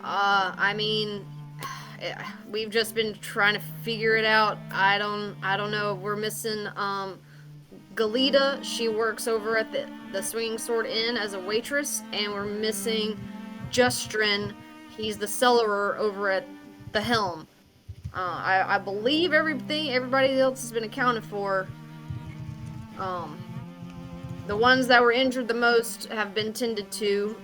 I mean, we've just been trying to figure it out. I don't know. We're missing Galita. She works over at the Swinging Sword Inn as a waitress, and we're missing Justrin. He's the cellarer over at the Helm. I believe everybody else has been accounted for. The ones that were injured the most have been tended to,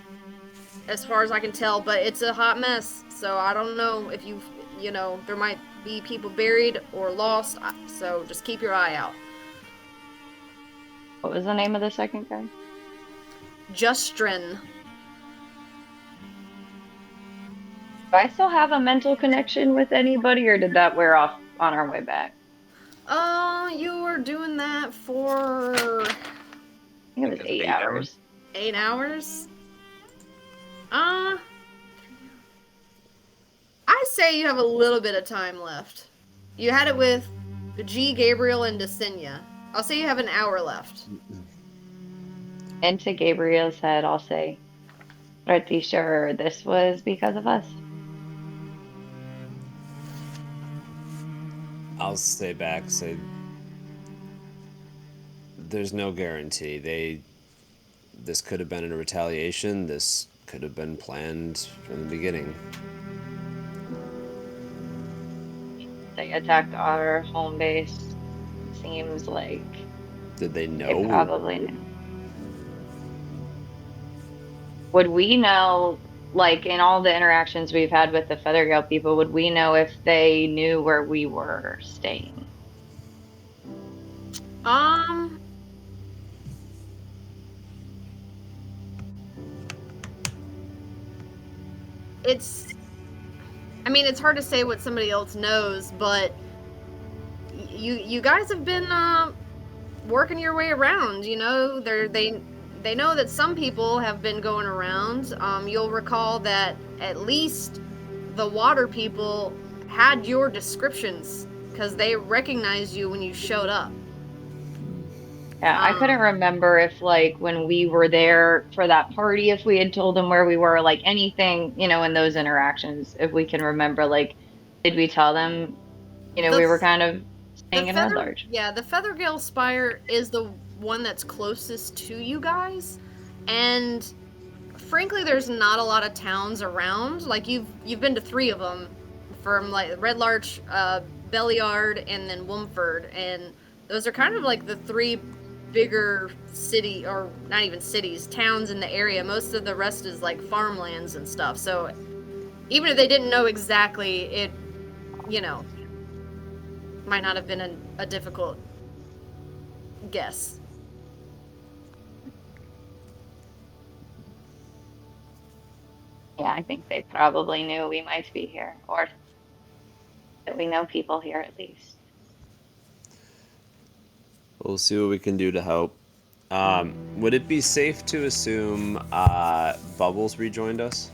as far as I can tell, but it's a hot mess, so I don't know if there might be people buried or lost, so just keep your eye out. What was the name of the second guy? Justrin. Do I still have a mental connection with anybody, or did that wear off on our way back? You were doing that for I think it was 8 hours. 8 hours? I say you have a little bit of time left. You had it with G, Gabriel, and Desenia. I'll say you have an hour left. And to Gabriel's head, I'll say, pretty sure this was because of us. I'll stay back. Say there's no guarantee. This could have been a retaliation. This could have been planned from the beginning. They attacked our home base. Seems like Did they they know? probably knew. Would we know, like in all the interactions we've had with the Feathergale people, would we know if they knew where we were staying? It's hard to say what somebody else knows, but you guys have been working your way around. They know that some people have been going around. You'll recall that at least the water people had your descriptions because they recognized you when you showed up. Yeah, I couldn't remember if, like, when we were there for that party, if we had told them where we were, like, anything, in those interactions, if we can remember, like, did we tell them, we were kind of staying in Red Large? Yeah, the Feathergale Spire is the one that's closest to you guys, and frankly, there's not a lot of towns around. Like, you've been to 3 of them, from, like, Red Larch, Belliard, and then Womford, and those are kind of like the 3 bigger city, or not even cities, towns in the area. Most of the rest is like farmlands and stuff. So even if they didn't know exactly, it, might not have been a difficult guess. Yeah, I think they probably knew we might be here, or that we know people here at least. We'll see what we can do to help. Would it be safe to assume Bubbles rejoined us?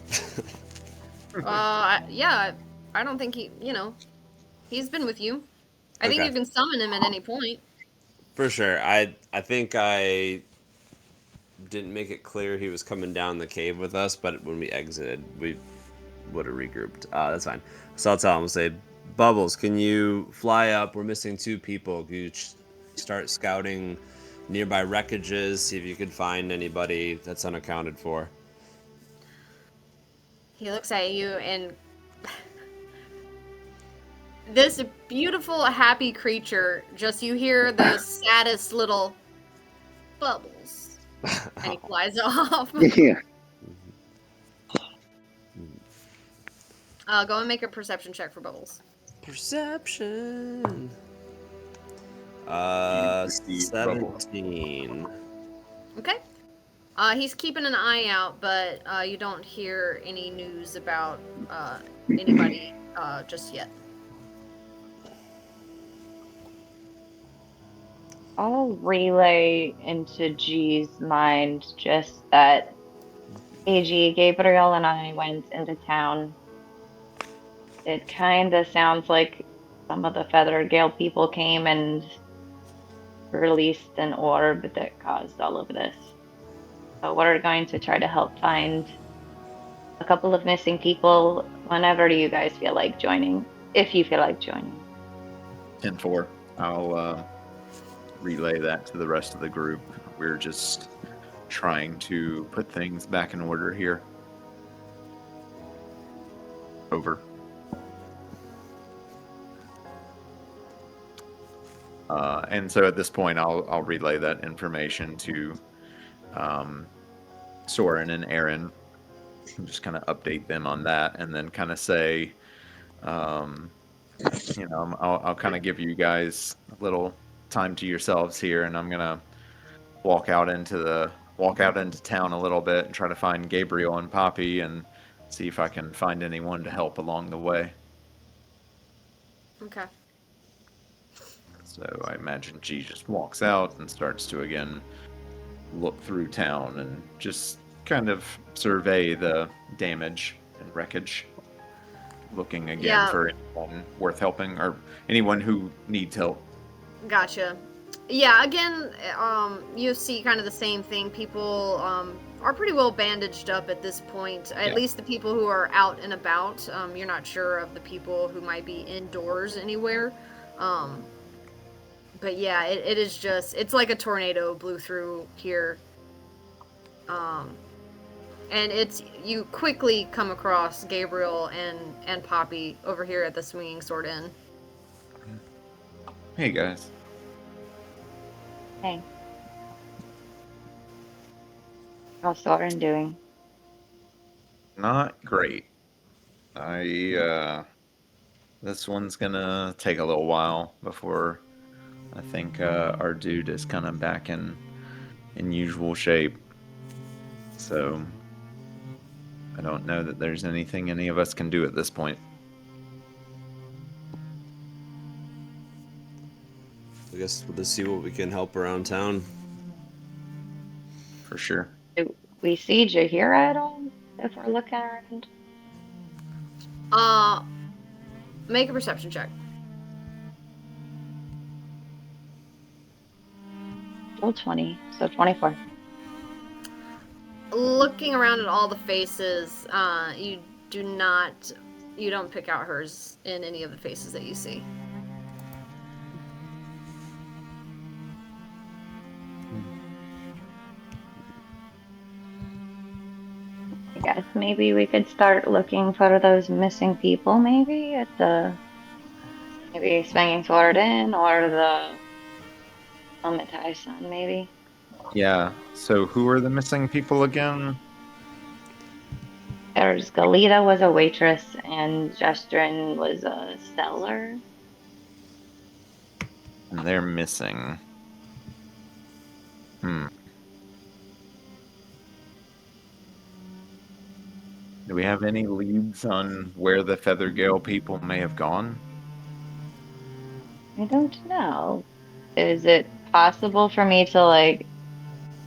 Yeah, I don't think he's been with you. I think Okay. you can summon him at any point. For sure. I think I didn't make it clear he was coming down the cave with us, but when we exited, we would have regrouped. That's fine. So I'll tell him, say, Bubbles, can you fly up? We're missing 2 people. Can you start scouting nearby wreckages, see if you could find anybody that's unaccounted for? He looks at you, and this beautiful, happy creature, just you hear the saddest little Bubbles, and he flies off. Yeah. Go and make a perception check for Bubbles. Perception. 17. Okay. He's keeping an eye out, but you don't hear any news about anybody just yet. I'll relay into G's mind just that AG Gabriel and I went into town. It kind of sounds like some of the Feathered Gale people came and released an orb that caused all of this. So we're going to try to help find a couple of missing people whenever you guys feel like joining, if you feel like joining. 10-4. I'll relay that to the rest of the group. We're just trying to put things back in order here. Over. And so at this point, I'll relay that information to Soren and Aaron, and just kind of update them on that, and then kind of say, I'll kind of give you guys a little time to yourselves here, and I'm gonna walk out into town a little bit and try to find Gabriel and Poppy and see if I can find anyone to help along the way. Okay. So I imagine G just walks out and starts to again look through town and just kind of survey the damage and wreckage, looking again Yeah. for anyone worth helping or anyone who needs help. Gotcha. Yeah, again, you see kind of the same thing. People are pretty well bandaged up at this point. At Yeah. least the people who are out and about. You're not sure of the people who might be indoors anywhere. But yeah, it is just, it's like a tornado blew through here. And you quickly come across Gabriel and Poppy over here at the Swinging Sword Inn. Hey guys. Hey. How's Soren doing? Not great. This one's gonna take a little while before I think our dude is kind of back in usual shape. So I don't know that there's anything any of us can do at this point. I guess we'll just see what we can help around town. For sure. Do we see Jahira at all if we're looking around? Make a perception check. Roll 20, so 24. Looking around at all the faces, you don't pick out hers in any of the faces that you see. I guess maybe we could start looking for those missing people, maybe at the Swinging Sword Inn or the Omitai Sun, maybe. Yeah. So who are the missing people again? There's Galita was a waitress and Justrin was a seller. And they're missing. Do we have any leads on where the Feathergale people may have gone? I don't know. Is it possible for me to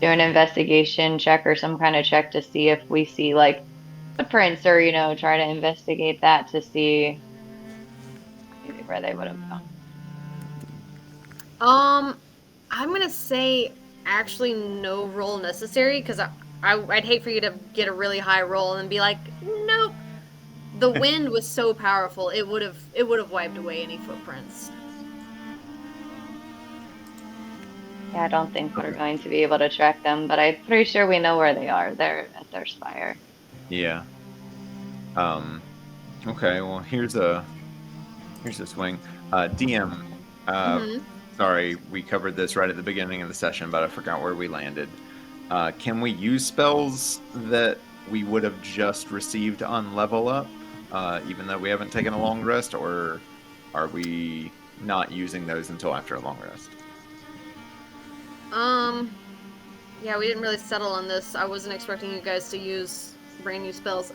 do an investigation check or some kind of check to see if we see footprints or try to investigate that to see maybe where they would have gone? I'm gonna say actually no roll necessary because I'd hate for you to get a really high roll and be like, nope. The wind was so powerful it would have wiped away any footprints. Yeah, I don't think we're going to be able to track them, but I'm pretty sure we know where they are. They're at their spire. Yeah. Okay, well here's a swing. DM, sorry, we covered this right at the beginning of the session, but I forgot where we landed. Can we use spells that we would have just received on level up, even though we haven't taken a long rest, or are we not using those until after a long rest? Yeah, we didn't really settle on this. I wasn't expecting you guys to use brand new spells.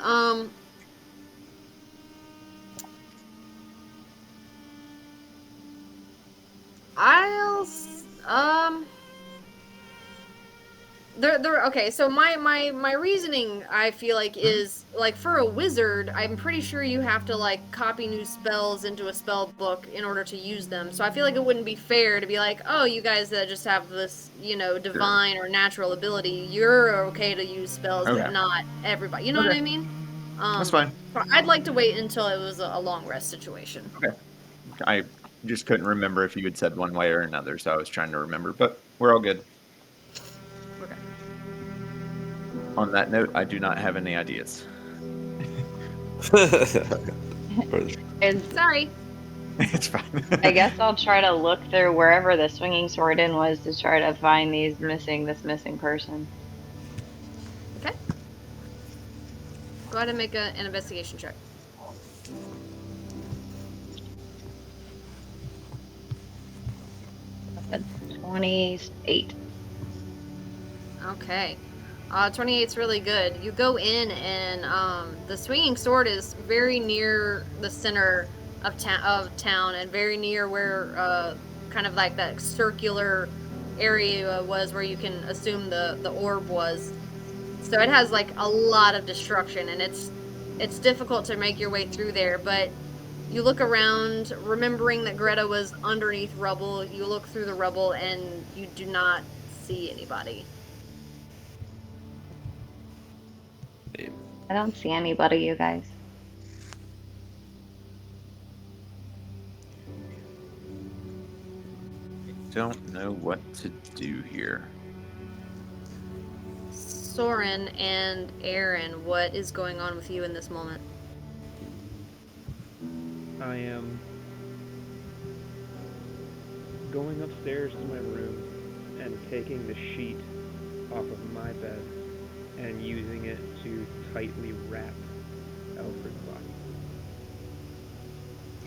They're okay. So my reasoning, I feel like, is like for a wizard, I'm pretty sure you have to like copy new spells into a spell book in order to use them. So I feel like it wouldn't be fair to be like, oh, you guys that just have this, divine or natural ability, you're okay to use spells, Okay. but not everybody. You know what Okay. I mean? That's fine. So I'd like to wait until it was a long rest situation. Okay. I just couldn't remember if you had said one way or another, so I was trying to remember, but we're all good. Okay. On that note, I do not have any ideas. Sorry. It's fine. I guess I'll try to look through wherever the swinging sword in was to try to find this missing person. Okay. Go ahead and make an investigation check. That's 28. Okay. 28's really good. You go in and the swinging sword is very near the center of town and very near where kind of like that circular area was where you can assume the orb was. So it has like a lot of destruction and it's difficult to make your way through there, but you look around, remembering that Greta was underneath rubble. You look through the rubble and you do not see anybody. I don't see anybody, you guys. Don't know what to do here. Soren and Aaron, what is going on with you in this moment? I am going upstairs to my room and taking the sheet off of my bed and using it to tightly wrap Alfred's body.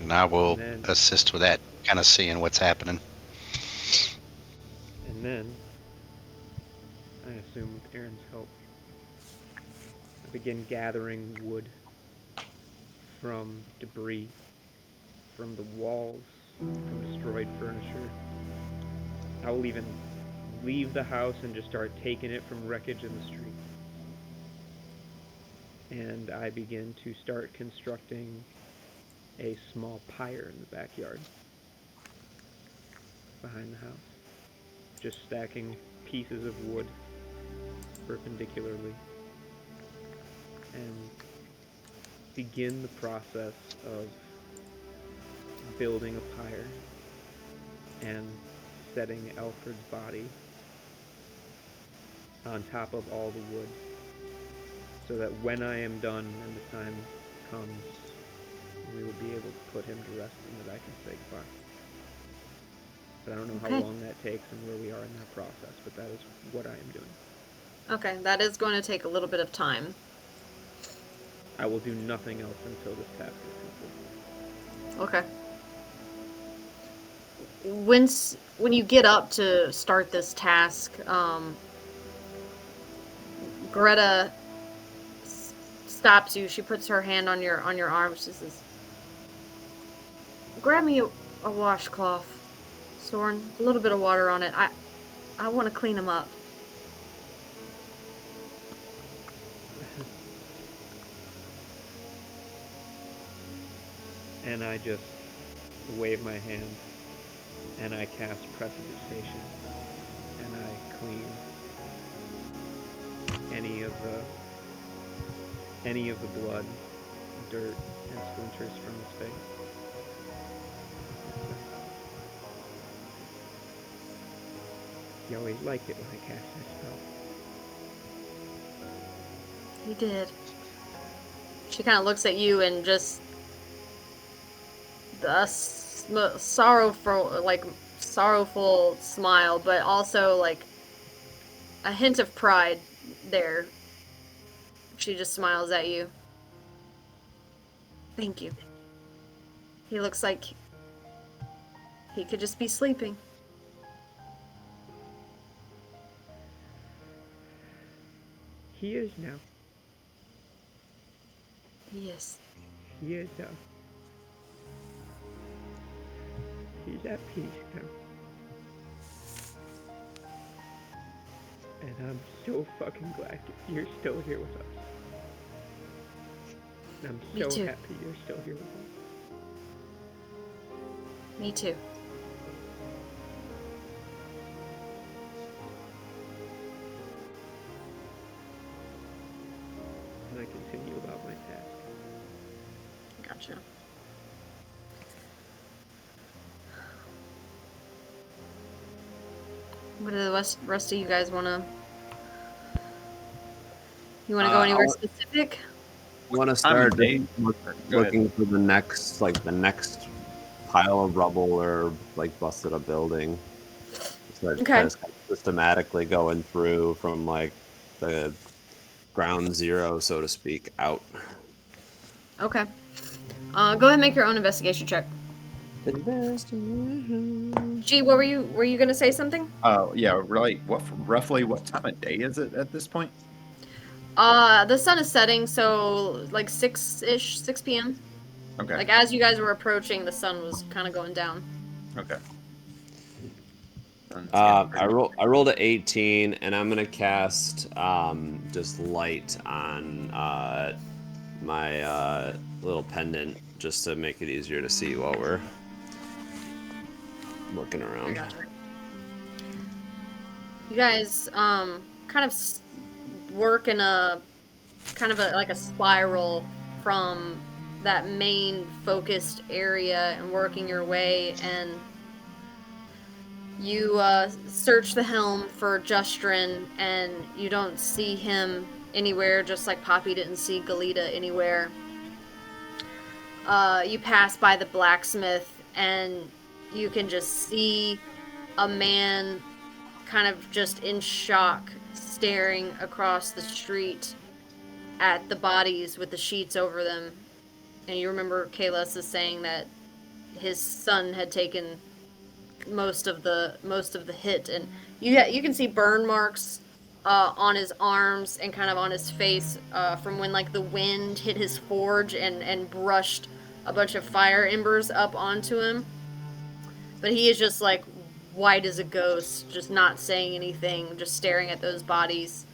And I will And then- assist with that, kind of seeing what's happening. And then, I assume with Aaron's help, I begin gathering wood from debris, from the walls, from destroyed furniture. I will even leave the house and just start taking it from wreckage in the street. And I begin to start constructing a small pyre in the backyard behind the house. Just stacking pieces of wood perpendicularly and begin the process of building a pyre and setting Alfred's body on top of all the wood so that when I am done and the time comes, we will be able to put him to rest and that I can say goodbye. But I don't know how Okay. long that takes and where we are in that process, but that is what I am doing. Okay, that is going to take a little bit of time. I will do nothing else until this task is complete. Okay. When you get up to start this task, Greta stops you. She puts her hand on your arm. She says, "Grab me a washcloth, Soren. A little bit of water on it. I want to clean him up." And I just wave my hand and I cast Prestidigitation and I clean any of the blood, dirt, and splinters from his face. He always liked it when I cast that spell. He did. She kind of looks at you and just a sorrowful smile, but also like a hint of pride there. She just smiles at you. Thank you. He looks like he could just be sleeping. He is now. Yes. He is now. He's at peace now. And And I'm so fucking glad you're still here with us. And I'm Me so too. happy you're still here with us. Me too. And I continue about my task. Gotcha. What do the rest of you guys want to... You want to go anywhere specific? I want to I'm start Dave. Go ahead. looking for the next pile of rubble or like busted up building. Start Okay. just kind of systematically going through from like the ground zero, so to speak, out. Okay. Go ahead and make your own investigation check. Gee, what were you gonna say something? Oh yeah, really. Roughly what time of day is it at this point? The sun is setting, so like 6-ish, 6 p.m. Okay. Like as you guys were approaching, the sun was kind of going down. Okay. I rolled a 18, and I'm gonna cast just light on my little pendant just to make it easier to see while we're looking around. You guys kind of work in a kind of like a spiral from that main focused area and working your way, and you search the helm for Justrin, and you don't see him anywhere, just like Poppy didn't see Galita anywhere. You pass by the blacksmith, and you can just see a man kind of just in shock, staring across the street at the bodies with the sheets over them. And you remember Kalos is saying that his son had taken most of the hit, and you can see burn marks on his arms and kind of on his face from when like the wind hit his forge and brushed a bunch of fire embers up onto him. But he is just like white as a ghost, just not saying anything, just staring at those bodies.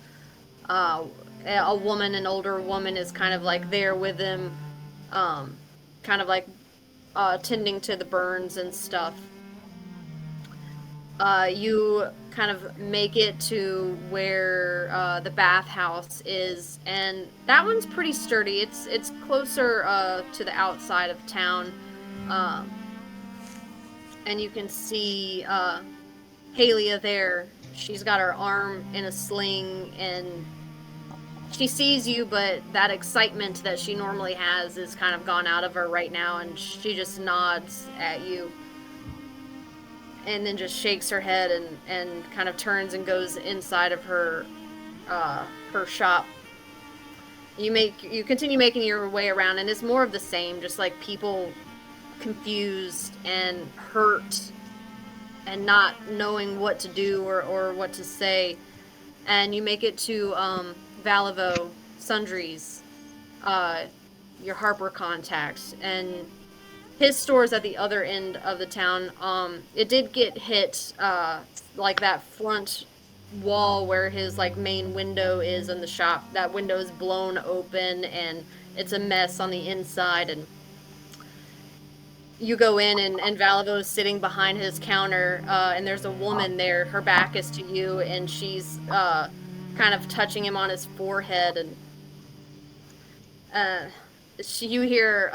A woman, an older woman, is kind of like there with him, kind of like tending to the burns and stuff. You kind of make it to where the bathhouse is, and that one's pretty sturdy. It's closer to the outside of town, and you can see Halia there. She's got her arm in a sling, and she sees you, but that excitement that she normally has is kind of gone out of her right now, and she just nods at you. And then just shakes her head and kind of turns and goes inside of her shop. You continue making your way around, and it's more of the same, just like people confused and hurt and not knowing what to do or what to say. And you make it to Valivo Sundries, your Harper contact, and his store's at the other end of the town. It did get hit, like that front wall where his like main window is in the shop. That window is blown open, and it's a mess on the inside. And you go in, and Valivo is sitting behind his counter, and there's a woman there. Her back is to you, and she's kind of touching him on his forehead. And you hear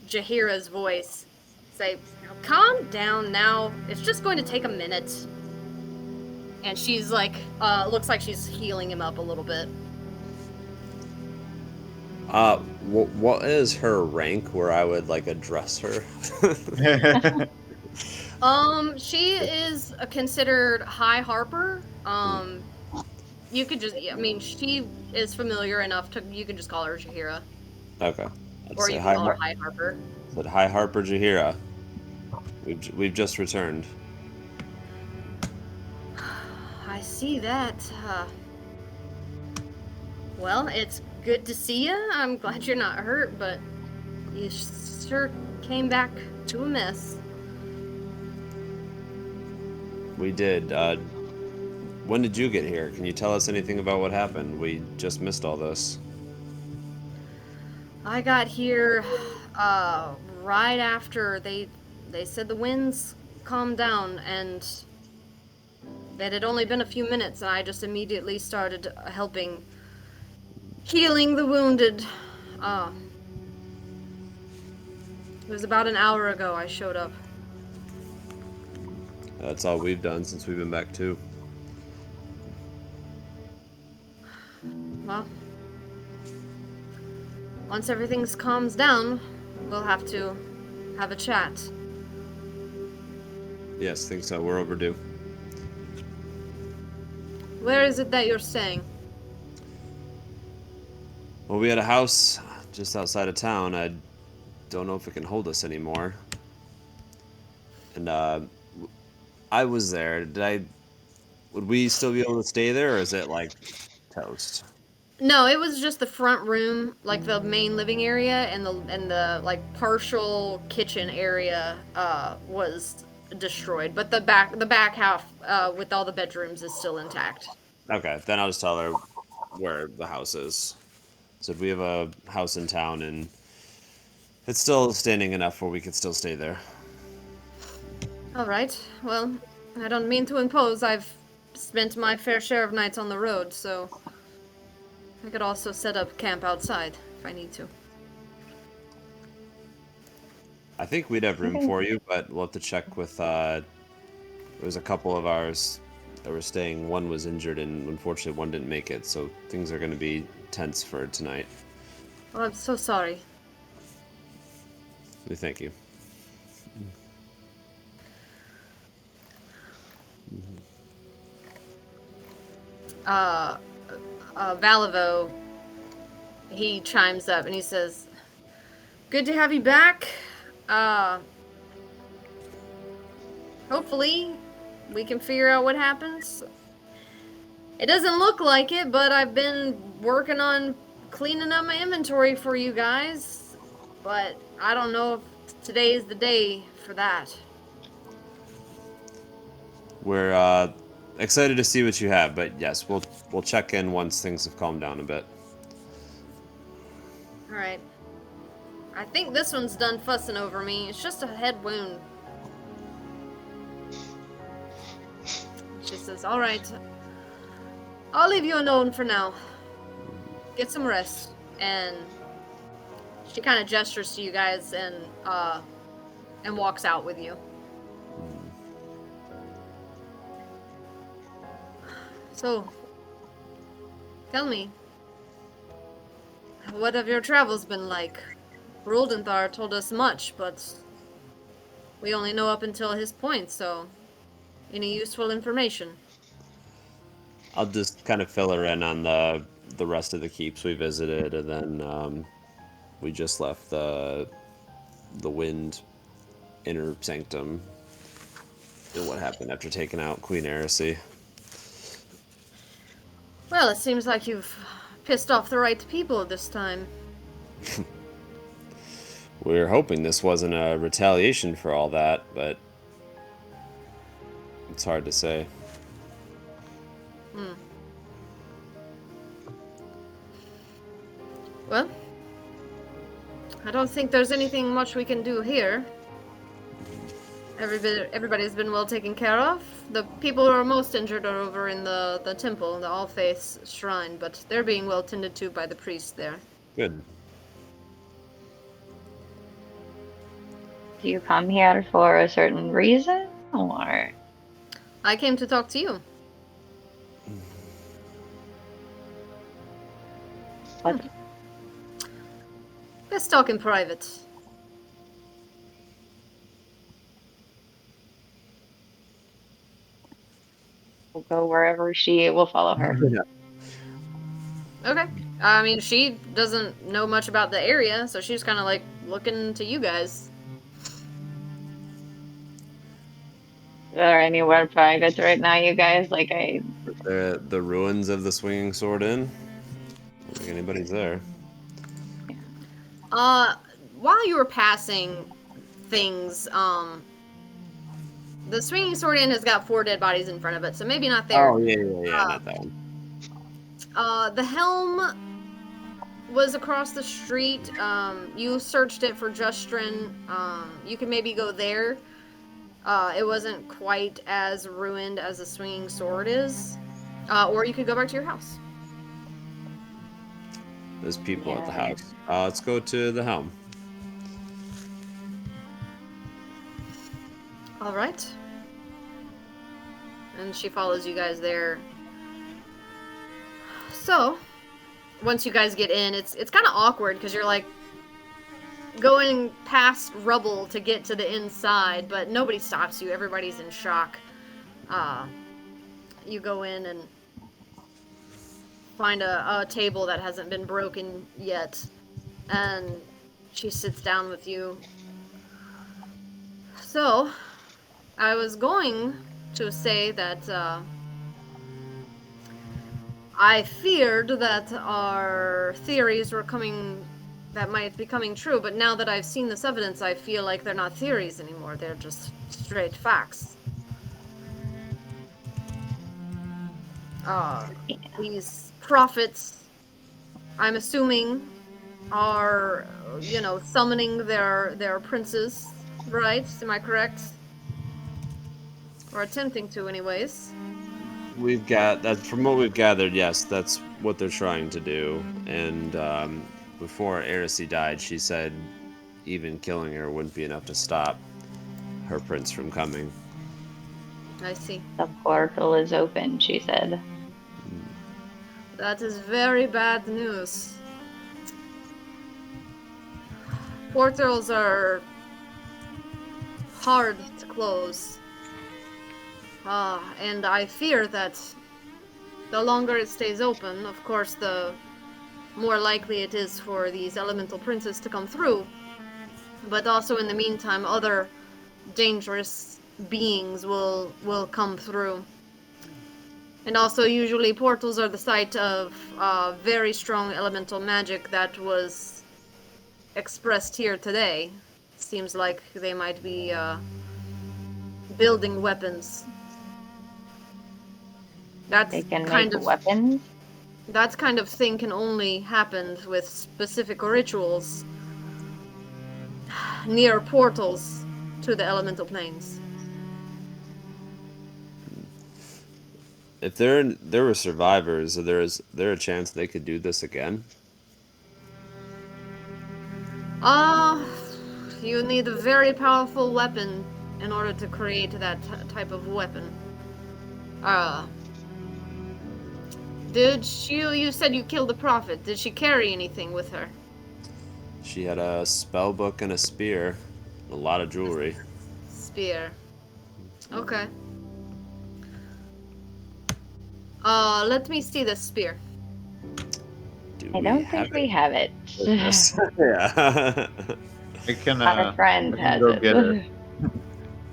Jaheira's voice say, "Calm down now. It's just going to take a minute." And she's like, looks like she's healing him up a little bit. What is her rank where I would like address her? She is considered High Harper. You could just, I mean, she is familiar enough to, you can just call her Jaheira. Okay. Or you can call her High Harper. Said High Harper Jaheira. We've just returned. I see that. Well, it's good to see you. I'm glad you're not hurt, but you sure came back to a mess. We did. when did you get here? Can you tell us anything about what happened? We just missed all this. I got here right after they said the winds calmed down, and it had only been a few minutes, and I just immediately started helping healing the wounded. It was about an hour ago I showed up. That's all we've done since we've been back too. Well, once everything calms down, we'll have to have a chat. Yes, think so. We're overdue. Where is it that you're staying? Well, we had a house just outside of town. I don't know if it can hold us anymore. And I was there. Would we still be able to stay there, or is it like toast? No, it was just the front room, like the main living area, and the like partial kitchen area was destroyed, but the back half with all the bedrooms is still intact. Okay, then I'll just tell her where the house is. So we have a house in town, and it's still standing enough where we could still stay there. All right. Well, I don't mean to impose. I've spent my fair share of nights on the road, so I could also set up camp outside if I need to. I think we'd have room for you, but we'll have to check with. There was a couple of ours that were staying. One was injured, and unfortunately, one didn't make it. So things are going to be tense for tonight. Well, I'm so sorry. We thank you. Valivo, he chimes up and he says, "Good to have you back. Hopefully we can figure out what happens. It doesn't look like it, but I've been working on cleaning up my inventory for you guys, but I don't know if today is the day for that." We're excited to see what you have, but yes, we'll check in once things have calmed down a bit. All right. I think this one's done fussing over me. It's just a head wound. She says, "All right. I'll leave you alone for now. Get some rest." And she kind of gestures to you guys and walks out with you. So, tell me, what have your travels been like? Roldenthar told us much, but we only know up until his point, so any useful information? I'll just kind of fill her in on the rest of the keeps we visited, and then we just left the Wind Inner Sanctum and what happened after taking out Queen Heresy. Well, it seems like you've pissed off the right people this time. We're hoping this wasn't a retaliation for all that, but it's hard to say. Well, I don't think there's anything much we can do here. Everybody's been well taken care of. The people who are most injured are over in the temple, the All Faith's shrine, but they're being well tended to by the priest there. Good. Do you come here for a certain reason, or? I came to talk to you. What? Let's talk in private. We'll go wherever she will follow her. Okay. I mean, she doesn't know much about the area, so she's kind of like looking to you guys. Is there anywhere private right now, you guys? Like, The ruins of the Swinging Sword Inn. I don't think anybody's there. While you were passing things, The Swinging Sword Inn has got 4 dead bodies in front of it, so maybe not there. Oh yeah, not that one. The Helm was across the street. You searched it for Justrin. You can maybe go there. It wasn't quite as ruined as the Swinging Sword is. Or you could go back to your house. There's people at the house. Let's go to the helm. All right. And she follows you guys there. So, once you guys get in, it's kind of awkward because you're like going past rubble to get to the inside, but nobody stops you. Everybody's in shock. You go in and find a table that hasn't been broken yet, and she sits down with you. So, I was going to say that I feared that our theories were that might be coming true, but now that I've seen this evidence, I feel like they're not theories anymore. They're just straight facts. These prophets, I'm assuming, are, summoning their princes, right? Am I correct? Or attempting to, anyways. We've got that from what we've gathered. Yes, that's what they're trying to do. And before Erisy died, she said even killing her wouldn't be enough to stop her prince from coming. I see. The portal is open, she said. That is very bad news. Portals are hard to close. And I fear that the longer it stays open, of course, the more likely it is for these elemental princes to come through. But also in the meantime, other dangerous beings will come through. And also, usually portals are the site of very strong elemental magic that was expressed here today. Seems like they might be building weapons. That's They can kind make of weapons. that kind of thing can only happen with specific rituals near portals to the elemental planes. If there were survivors, is there a chance they could do this again? You need a very powerful weapon in order to create that type of weapon. You said you killed the prophet. Did she carry anything with her? She had a spell book and a spear, a lot of jewelry. Spear. Okay. Let me see the spear. I don't think we have it. Yeah. I can, Our friend I can has go it. get it.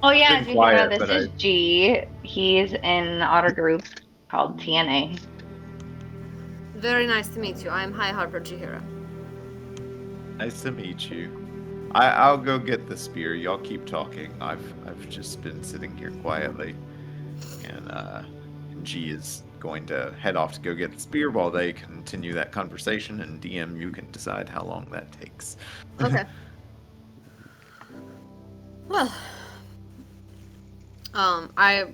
Oh yeah, Been Jahira, quiet, this but is G. He's in an otter group called TNA. Very nice to meet you. I am High Harper Jahira. Nice to meet you. I'll go get the spear. Y'all keep talking. I've just been sitting here quietly, and G is going to head off to go get the spear while they continue that conversation. And DM, you can decide how long that takes. Okay. Well, I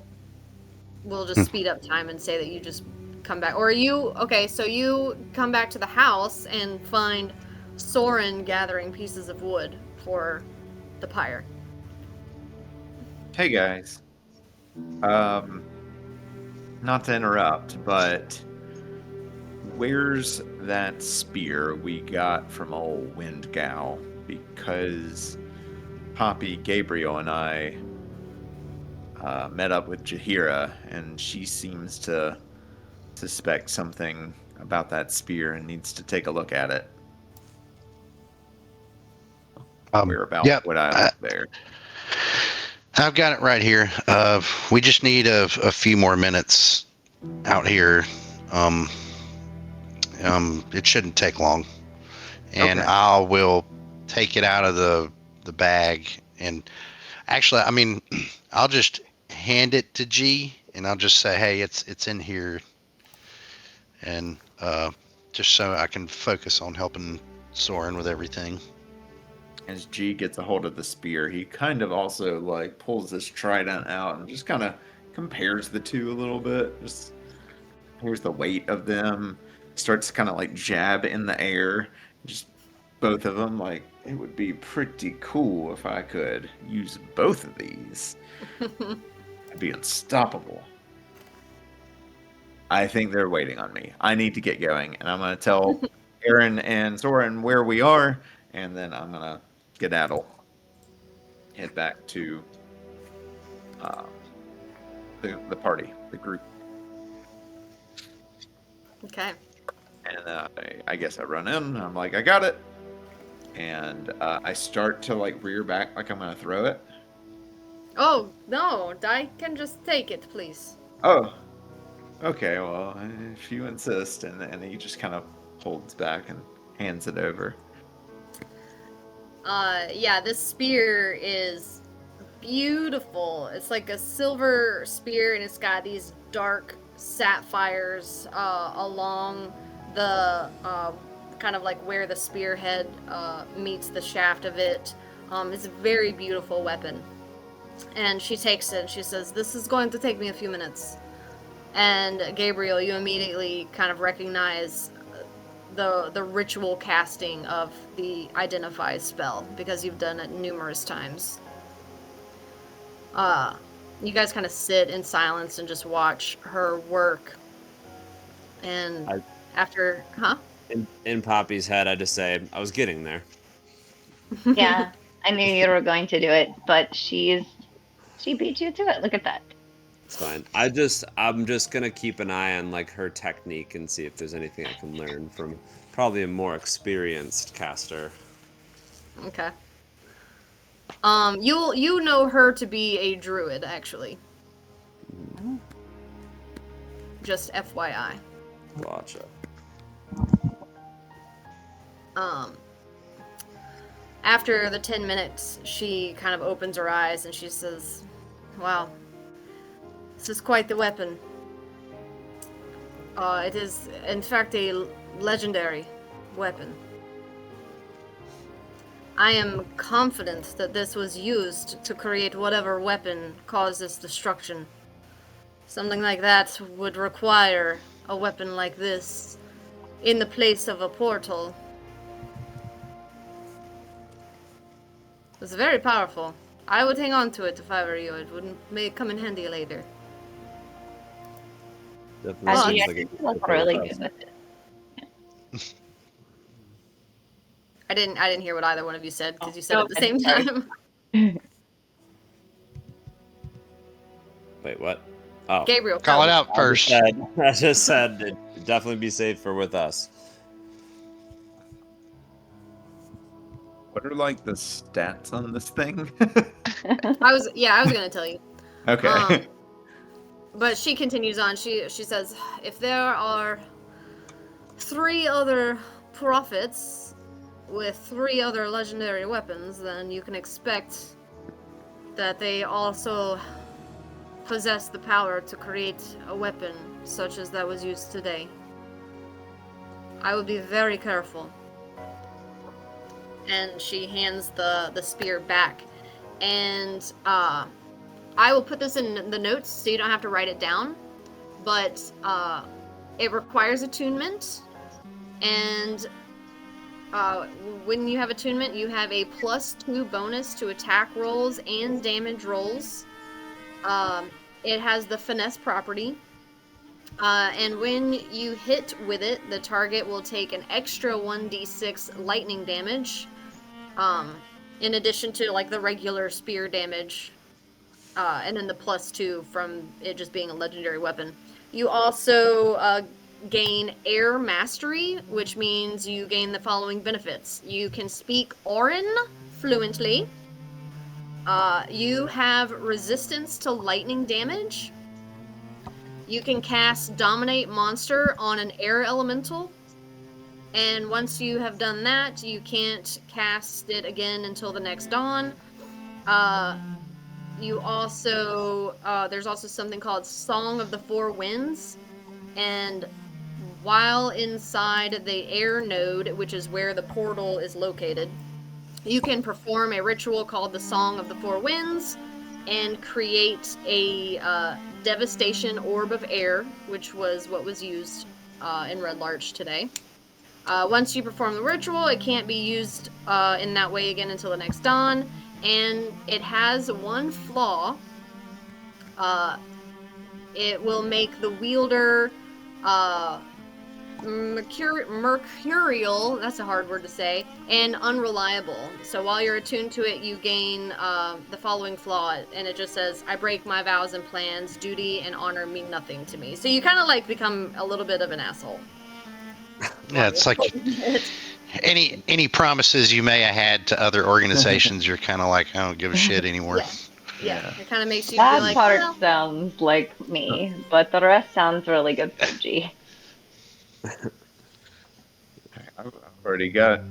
will just speed up time and say that you just come back. Or so you come back to the house and find Soren gathering pieces of wood for the pyre. Hey guys. Not to interrupt, but where's that spear we got from old Windgow? Because Poppy, Gabriel, and I met up with Jahira, and she seems to suspect something about that spear and needs to take a look at it. We're about what I left there. I've got it right here. We just need a few more minutes out here. It shouldn't take long, and Okay. I will take it out of the bag. And actually, I mean, I'll just hand it to G, and I'll just say, hey, it's in here, and just so I can focus on helping Soren with everything. As G gets a hold of the spear, he kind of also like pulls his trident out and just kind of compares the two a little bit. Just here's the weight of them. Starts to kind of like jab in the air. Just both of them. Like, it would be pretty cool if I could use both of these. I'd be unstoppable. I think they're waiting on me. I need to get going, and I'm gonna tell Aaron and Soren where we are, and then I'm gonna skedaddle, head back to the party, the group, Okay. and I guess I run in. I'm like, I got it, and I start to like rear back, like I'm gonna throw it. Oh, no, I can just take it, please. Oh, okay. Well, if you insist, and he just kind of holds back and hands it over. Yeah, this spear is beautiful. It's like a silver spear, and it's got these dark sapphires along the kind of like where the spearhead meets the shaft of it. It's a very beautiful weapon. And she takes it and she says, "This is going to take me a few minutes." And Gabriel, you immediately kind of recognize the ritual casting of the Identify spell because you've done it numerous times. You guys kind of sit in silence and just watch her work. And after, In Poppy's head, I just say, I was getting there. Yeah, I knew you were going to do it, but she beat you to it. Look at that. It's fine. I'm just gonna keep an eye on like her technique and see if there's anything I can learn from probably a more experienced caster. Okay. You know her to be a druid, actually. Just FYI. Gotcha. After the 10 minutes, she kind of opens her eyes and she says, "Wow, this is quite the weapon. It is, in fact, a legendary weapon. I am confident that this was used to create whatever weapon caused this destruction. Something like that would require a weapon like this in the place of a portal. It's very powerful. I would hang on to it if I were you. It may come in handy later." Definitely She seems actually like looked really good with it. I didn't hear what either one of you said because you said Oh, it at the same sorry. time. Wait, what? Oh. Gabriel, Call it go. out first. I just said it'd definitely be safer with us. What are like the stats on this thing? I was gonna tell you. Okay. But she continues on. She says, "If there are 3 other prophets with 3 other legendary weapons, then you can expect that they also possess the power to create a weapon such as that was used today. I would be very careful." And she hands the spear back. And I will put this in the notes so you don't have to write it down. But it requires attunement. And when you have attunement, you have a +2 bonus to attack rolls and damage rolls. It has the finesse property. And when you hit with it, the target will take an extra 1d6 lightning damage. In addition to like the regular spear damage, and then the +2 from it just being a legendary weapon. You also gain air mastery, which means you gain the following benefits. You can speak Auran fluently. You have resistance to lightning damage. You can cast Dominate Monster on an air elemental. And once you have done that, you can't cast it again until the next dawn. you also there's also something called Song of the Four Winds, and while inside the air node, which is where the portal is located, you can perform a ritual called the Song of the Four Winds and create a devastation orb of air, which was what was used in Red Larch today. Once you perform the ritual, it can't be used in that way again until the next dawn, and it has one flaw. It will make the wielder mercurial, that's a hard word to say, and unreliable. So while you're attuned to it, you gain the following flaw, and it just says, I break my vows and plans, duty and honor mean nothing to me. So you kind of like become a little bit of an asshole. Yeah, it's like any promises you may have had to other organizations, you're kind of like, I don't give a shit anymore. Yeah, it kind of makes you That feel like, part well, sounds like me, but the rest sounds really good for G. I've already got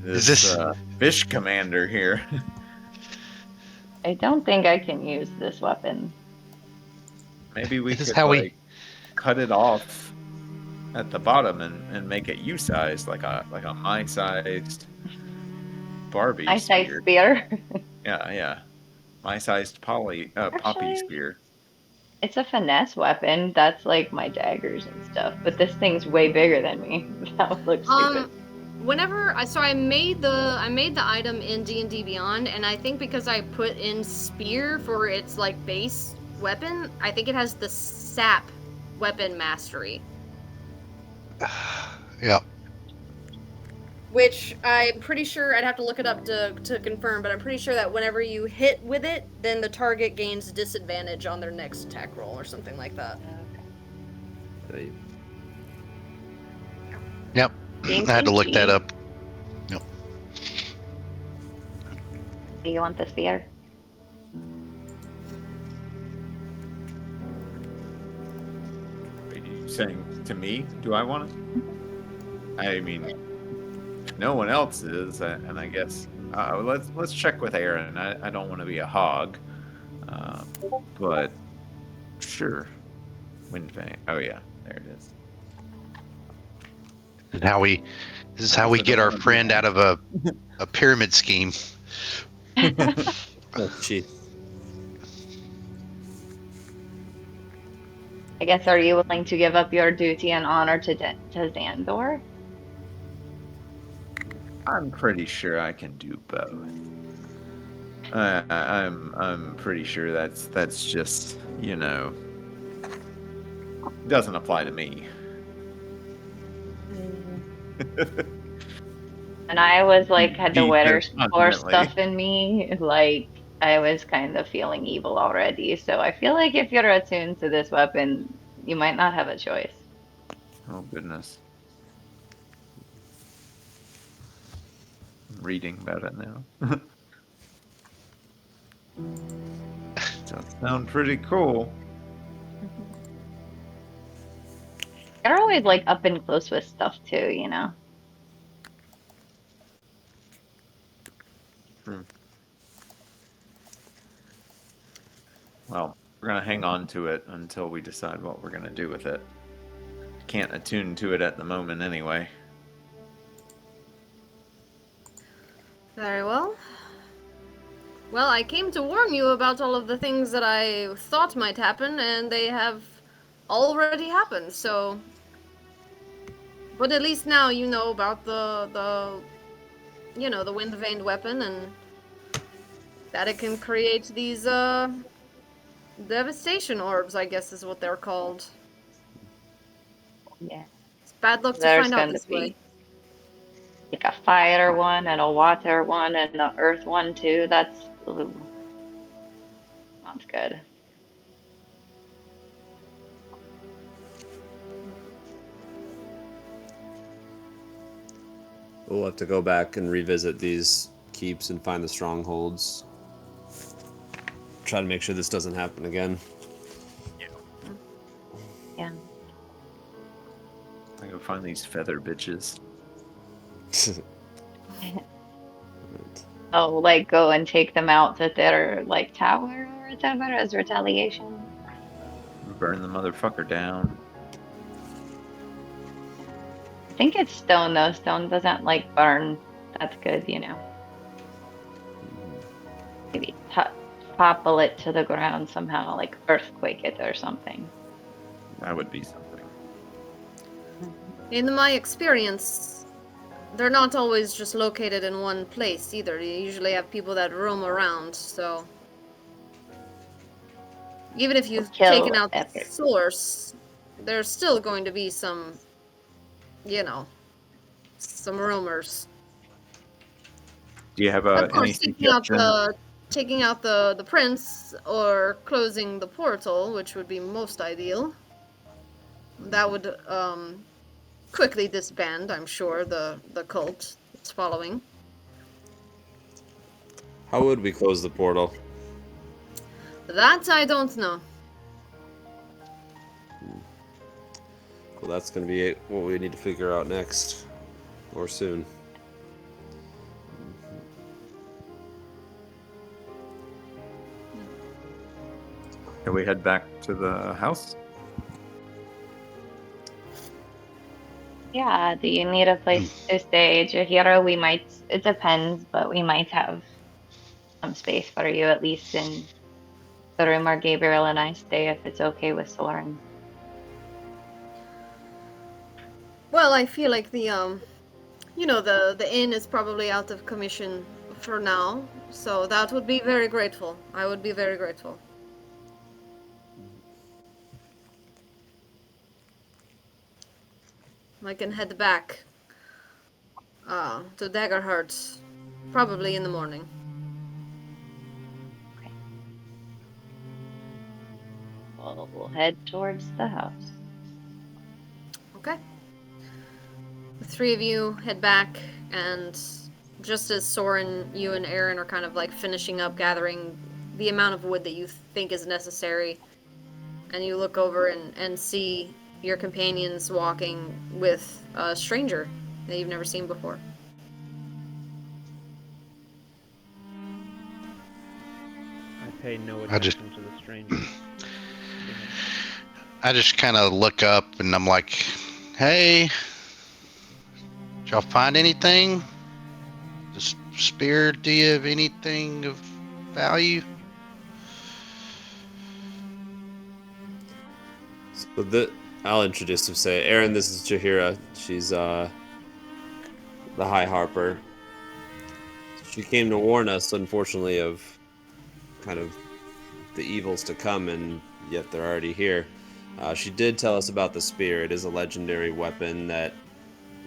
Is this, this- fish commander here. I don't think I can use this weapon. Maybe we This is could how we- like cut it off at the bottom and make it you-sized, like a my-sized Barbie I say spear. spear. Yeah. My-sized poppy Actually- spear. It's a finesse weapon. That's like my daggers and stuff. But this thing's way bigger than me. That would look stupid. whenever I made the item in D&D Beyond, and I think because I put in spear for its like base weapon, I think it has the sap weapon mastery, Yeah. which I'm pretty sure I'd have to look it up to confirm, but I'm pretty sure that whenever you hit with it, then the target gains disadvantage on their next attack roll or something like that. Yep. Seems I had to look easy. that up. Do you want the spear? Are you saying to me, do I want it? I mean, if no one else is, and I guess let's check with Aaron. I don't want to be a hog, but sure. Windfang. Oh yeah, there it is. And this is how we get our friend out of a pyramid scheme. Oh, gee. I guess, are you willing to give up your duty and honor to Xandor? I'm pretty sure I can do both. I'm pretty sure that's just, doesn't apply to me. And I was like, had the Eat weather this or confidently. stuff in me, like I was kind of feeling evil already. So I feel like if you're attuned to this weapon, you might not have a choice. Oh goodness. I'm reading about it now. Does sound pretty cool. You're always like up and close with stuff too, you know? Well, we're gonna hang on to it until we decide what we're gonna do with it. Can't attune to it at the moment anyway. Very well. Well, I came to warn you about all of the things that I thought might happen, and they have already happened, so... But at least now you know about the wind-veined weapon, and that it can create these, devastation orbs, I guess is what they're called. Yeah. It's bad luck to There's find out gonna this be way. like a fire one and a water one and a earth one too. That's ooh. Sounds good. We'll have to go back and revisit these keeps and find the strongholds. Try to make sure this doesn't happen again. Yeah. I go find these feather bitches. Oh, like go and take them out to their like tower or talking about as retaliation? Burn the motherfucker down. I think it's stone though. Stone doesn't like burn. That's good, you know. Maybe topple it to the ground somehow, like earthquake it or something. That would be something. In my experience, they're not always just located in one place either. You usually have people that roam around, so even if you've Kill taken out the every- source, there's still going to be some, you know, some roamers. Do you have Of any course, suggestion? taking out the prince or closing the portal, which would be most ideal. That would quickly disband, I'm sure, the cult that's following. How would we close the portal? That I don't know. Well, that's going to be what we need to figure out next, or soon. Can we head back to the house? Yeah, do you need a place to stay, Jahiro? We might, it depends, but we might have some space for you, at least in the room where Gabriel and I stay, if it's okay with Soren. Well, I feel like the you know, the inn is probably out of commission for now, so that would be very grateful. I would be very grateful. I can head back to Daggerheart probably in the morning. Well, we'll head towards the house. Okay. The three of you head back, and just as Soren, you and Aaron are kind of like finishing up gathering the amount of wood that you think is necessary, and you look over and see your companions walking with a stranger that you've never seen before. I pay no I just- attention to the stranger. I just kind of look up and I'm like, hey, did y'all find anything? The spear, do you have anything of value? So I'll introduce him. Say, Aaron, this is Jahira. She's the High Harper. She came to warn us, unfortunately, of kind of the evils to come, and yet they're already here. She did tell us about the spear. It is a legendary weapon that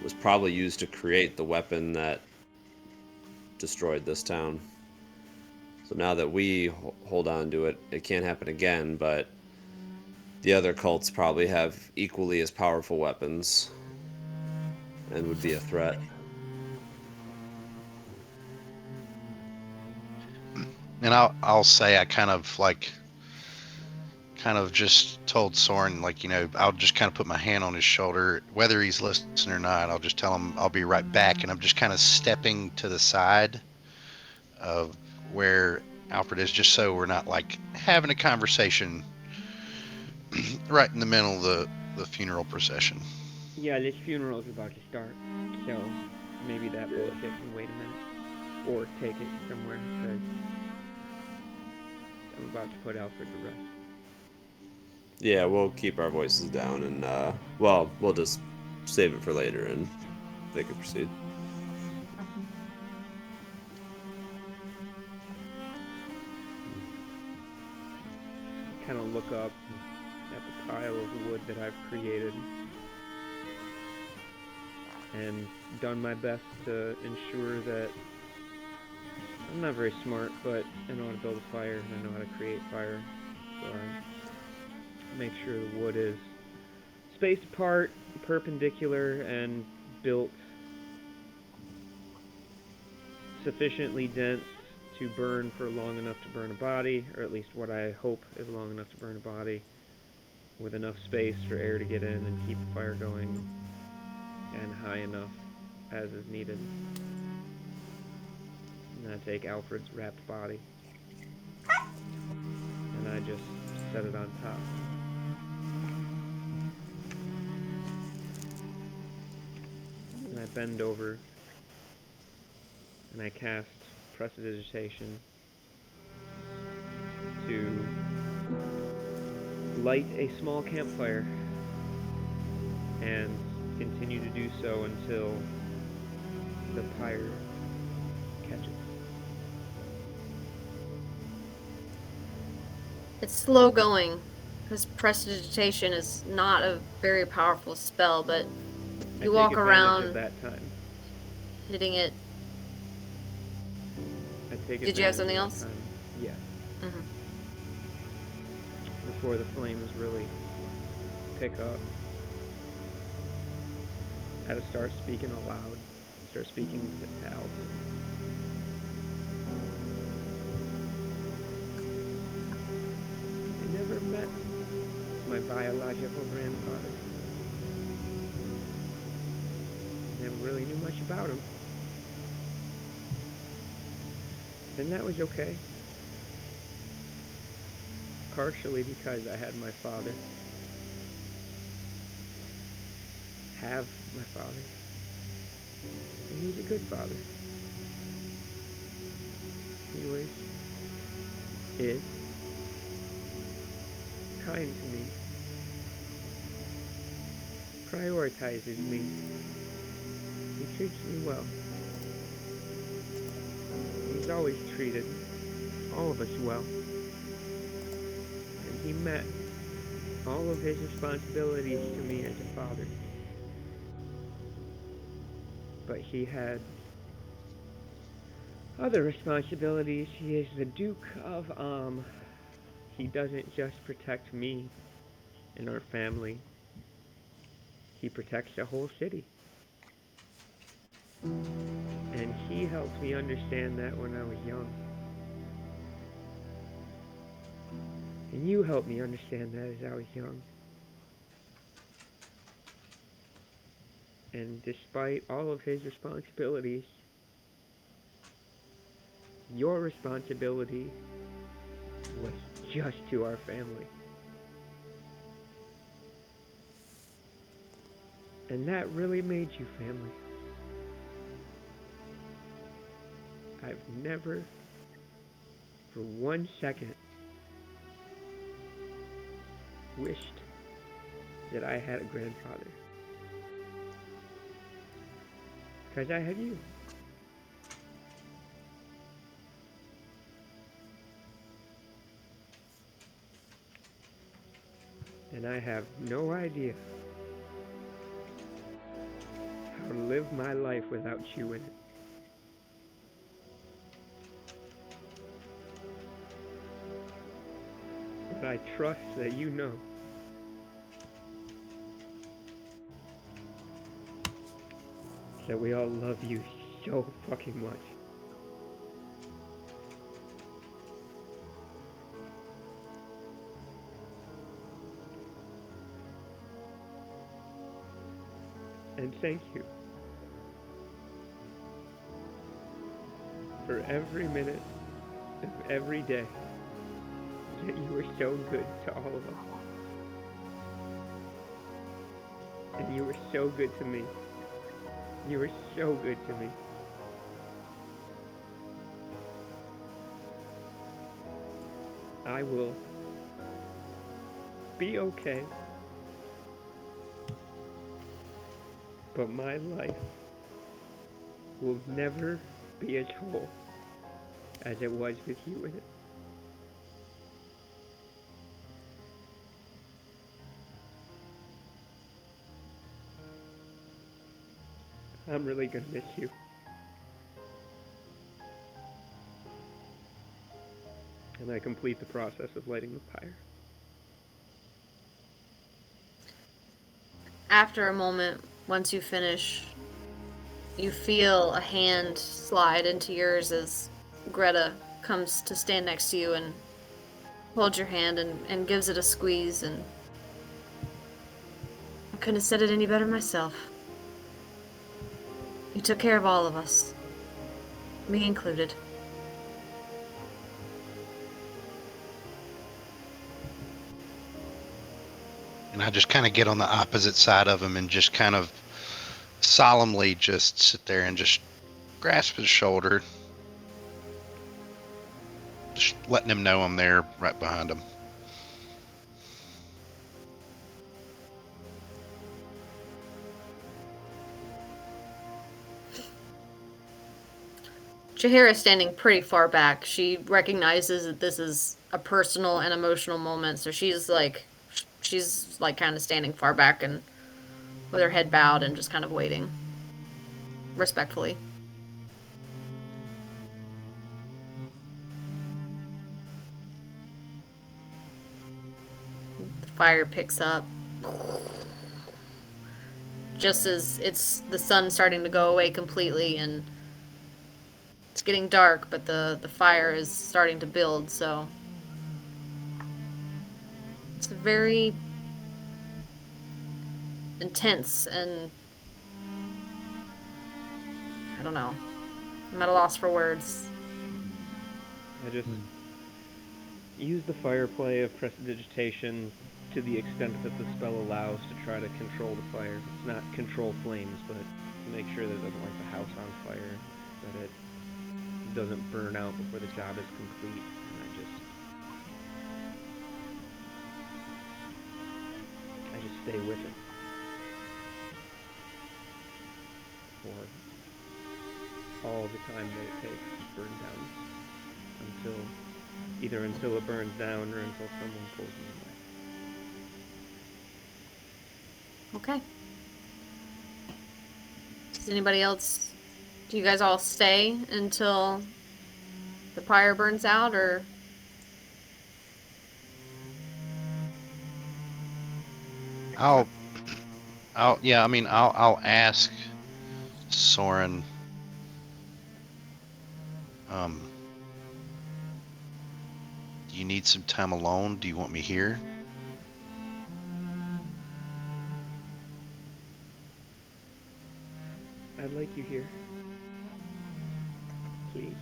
was probably used to create the weapon that destroyed this town. So now that we hold on to it, it can't happen again, but the other cults probably have equally as powerful weapons and would be a threat. And I'll say I kind of just told Soren, like, you know, I'll just kind of put my hand on his shoulder, whether he's listening or not. I'll just tell him I'll be right back, and I'm just kind of stepping to the side of where Alfred is, just so we're not like having a conversation right in the middle of the funeral procession. Yeah, this funeral is about to start, so maybe that bullshit can wait a minute. Or take it somewhere, because I'm about to put Alfred to rest. Yeah, we'll keep our voices down, and well, we'll just save it for later, and they can proceed. Kind of look up at the pile of wood that I've created and done my best to ensure that I'm not very smart, but I know how to build a fire and I know how to create fire, so I make sure the wood is spaced apart, perpendicular, and built sufficiently dense to burn for long enough to burn a body, or at least what I hope is long enough to burn a body, with enough space for air to get in and keep the fire going, and high enough as is needed. And I take Alfred's wrapped body. and I just set it on top. And I bend over and I cast Prestidigitation to light a small campfire and continue to do so until the pyre catches. It's slow going, because Prestidigitation is not a very powerful spell, but I you take walk advantage around of that time. hitting it. I take Did you have advantage something of else? that time. Yeah, Mhm. before the flames really pick up. I had to start speaking aloud, start speaking out. I never met my biological grandfather. Never really knew much about him. And that was okay. Partially because I had my father. Have my father. And he's a good father. He was, is, kind to me. Prioritizes me. He treats me well. He's always treated all of us well. And he met all of his responsibilities to me as a father. But he had other responsibilities. He is the Duke of He doesn't just protect me and our family. He protects the whole city. And he helped me understand that when I was young. And you helped me understand that as I was young. And despite all of his responsibilities, your responsibility was just to our family. And that really made you family. I've never, for 1 second, wished that I had a grandfather. Because I had you. And I have no idea how to live my life without you in it. But I trust that you know. That we all love you so fucking much. And thank you for every minute of every day that you were so good to all of us. And you were so good to me. You were so good to me. I will be okay. But my life will never be as whole as it was with you in it. I'm really gonna miss you. And I complete the process of lighting the pyre. After a moment, once you finish, you feel a hand slide into yours as Greta comes to stand next to you and holds your hand and gives it a squeeze. And I couldn't have said it any better myself. You took care of all of us, me included. And I just kind of get on the opposite side of him and just kind of solemnly just sit there and just grasp his shoulder. Just letting him know I'm there right behind him. Jaheira is standing pretty far back. She recognizes that this is a personal and emotional moment, so she's like kind of standing far back and with her head bowed and just kind of waiting respectfully. The fire picks up. Just as it's the sun starting to go away completely and it's getting dark, but the fire is starting to build, so it's very intense and I don't know. I'm at a loss for words. I just use the fire play of prestidigitation to the extent that the spell allows to try to control the fire. It's not control flames, but to make sure that it doesn't light the house on fire, that it doesn't burn out before the job is complete. And I just stay with it for all the time that it takes to burn down, until it burns down or until someone pulls me away. Okay. Does anybody else? Do you guys all stay until the fire burns out, or? I'll ask Soren. Do you need some time alone? Do you want me here? I'd like you here. Please.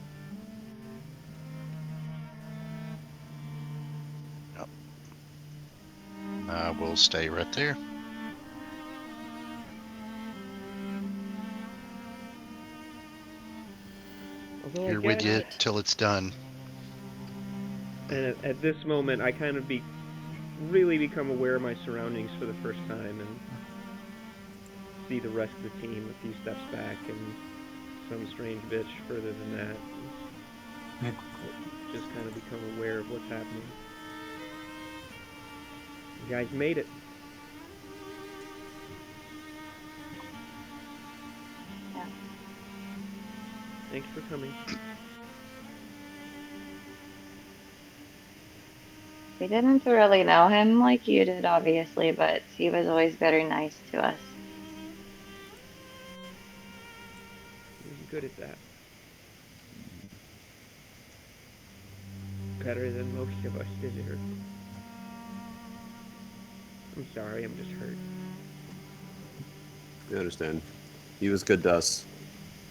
Yep. I will stay right there. Although Here I with guess, you till it's done. and at this moment, I kind of really become aware of my surroundings for the first time and see the rest of the team a few steps back and some strange bitch further than that. Just kind of become aware of what's happening. You guys made it. Yeah. Thanks for coming. We didn't really know him like you did, obviously, but he was always very nice to us. He was good at that. Better than most of us deserve. I'm sorry, I'm just hurt. We understand. He was good to us.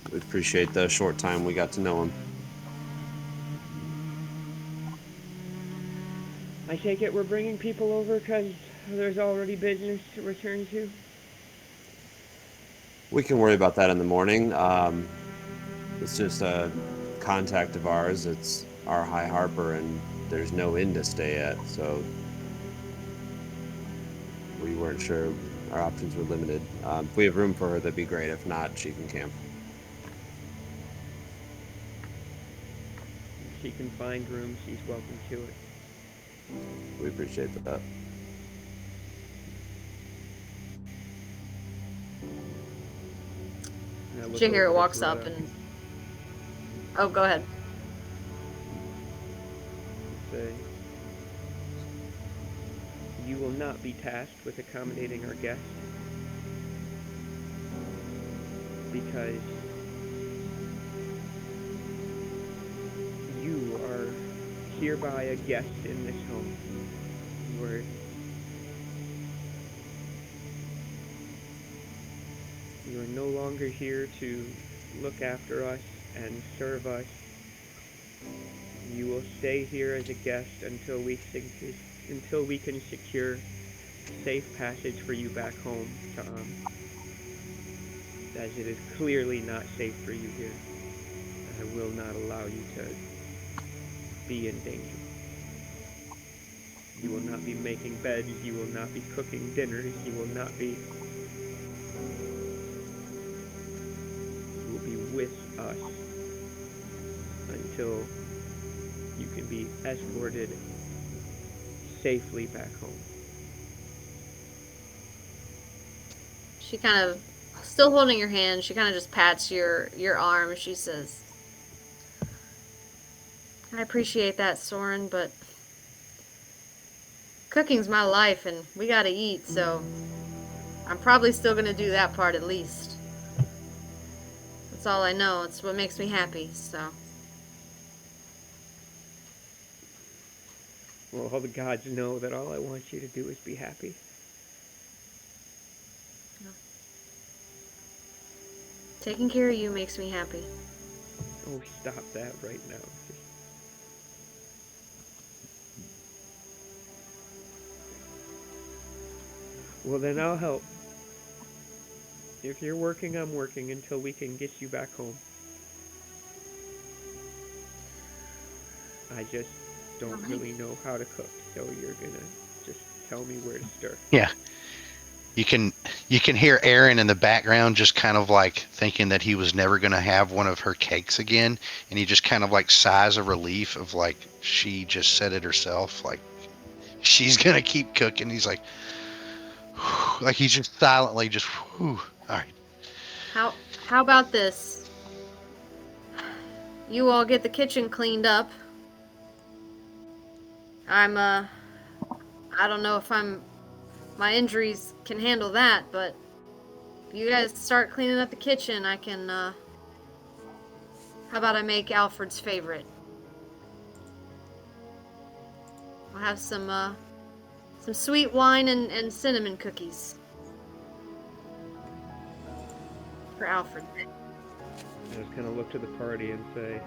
We appreciate the short time we got to know him. I take it we're bringing people over because there's already business to return to? We can worry about that in the morning. It's just a contact of ours. It's our High Harper, and there's no inn to stay at, so we weren't sure. Our options were limited. If we have room for her, that'd be great. If not, she can camp. If she can find room, she's welcome to it. We appreciate that. And I look Jaheira over walks to up Greta and. Oh, go ahead. say, you will not be tasked with accommodating our guests because you are hereby a guest in this home. You are no longer here to look after us and serve us. You will stay here as a guest until we can secure safe passage for you back home, as it is clearly not safe for you here. I will not allow you to be in danger. You will not be making beds, you will not be cooking dinners, you will not be... You will be with us until you can be escorted safely back home. She kind of, still holding your hand, she kind of just pats your arm. She says, I appreciate that, Soren, but cooking's my life and we gotta eat, so I'm probably still gonna do that part at least. That's all I know. It's what makes me happy, so. Well, all the gods know that all I want you to do is be happy. Taking care of you makes me happy. Oh, stop that right now. Well, then I'll help. If you're working, I'm working until we can get you back home. I just don't really know how to cook, so you're gonna just tell me where to stir. Yeah. You can hear Aaron in the background just kind of like thinking that he was never going to have one of her cakes again, and he just kind of like sighs of relief of like she just said it herself, like she's going to keep cooking. He's like whew, like he's just silently just whew, all right. How about this? You all get the kitchen cleaned up. I don't know if my injuries can handle that, but if you guys start cleaning up the kitchen, I can, how about I make Alfred's favorite? I'll have some sweet wine and cinnamon cookies. For Alfred. I just kind of look to the party and say,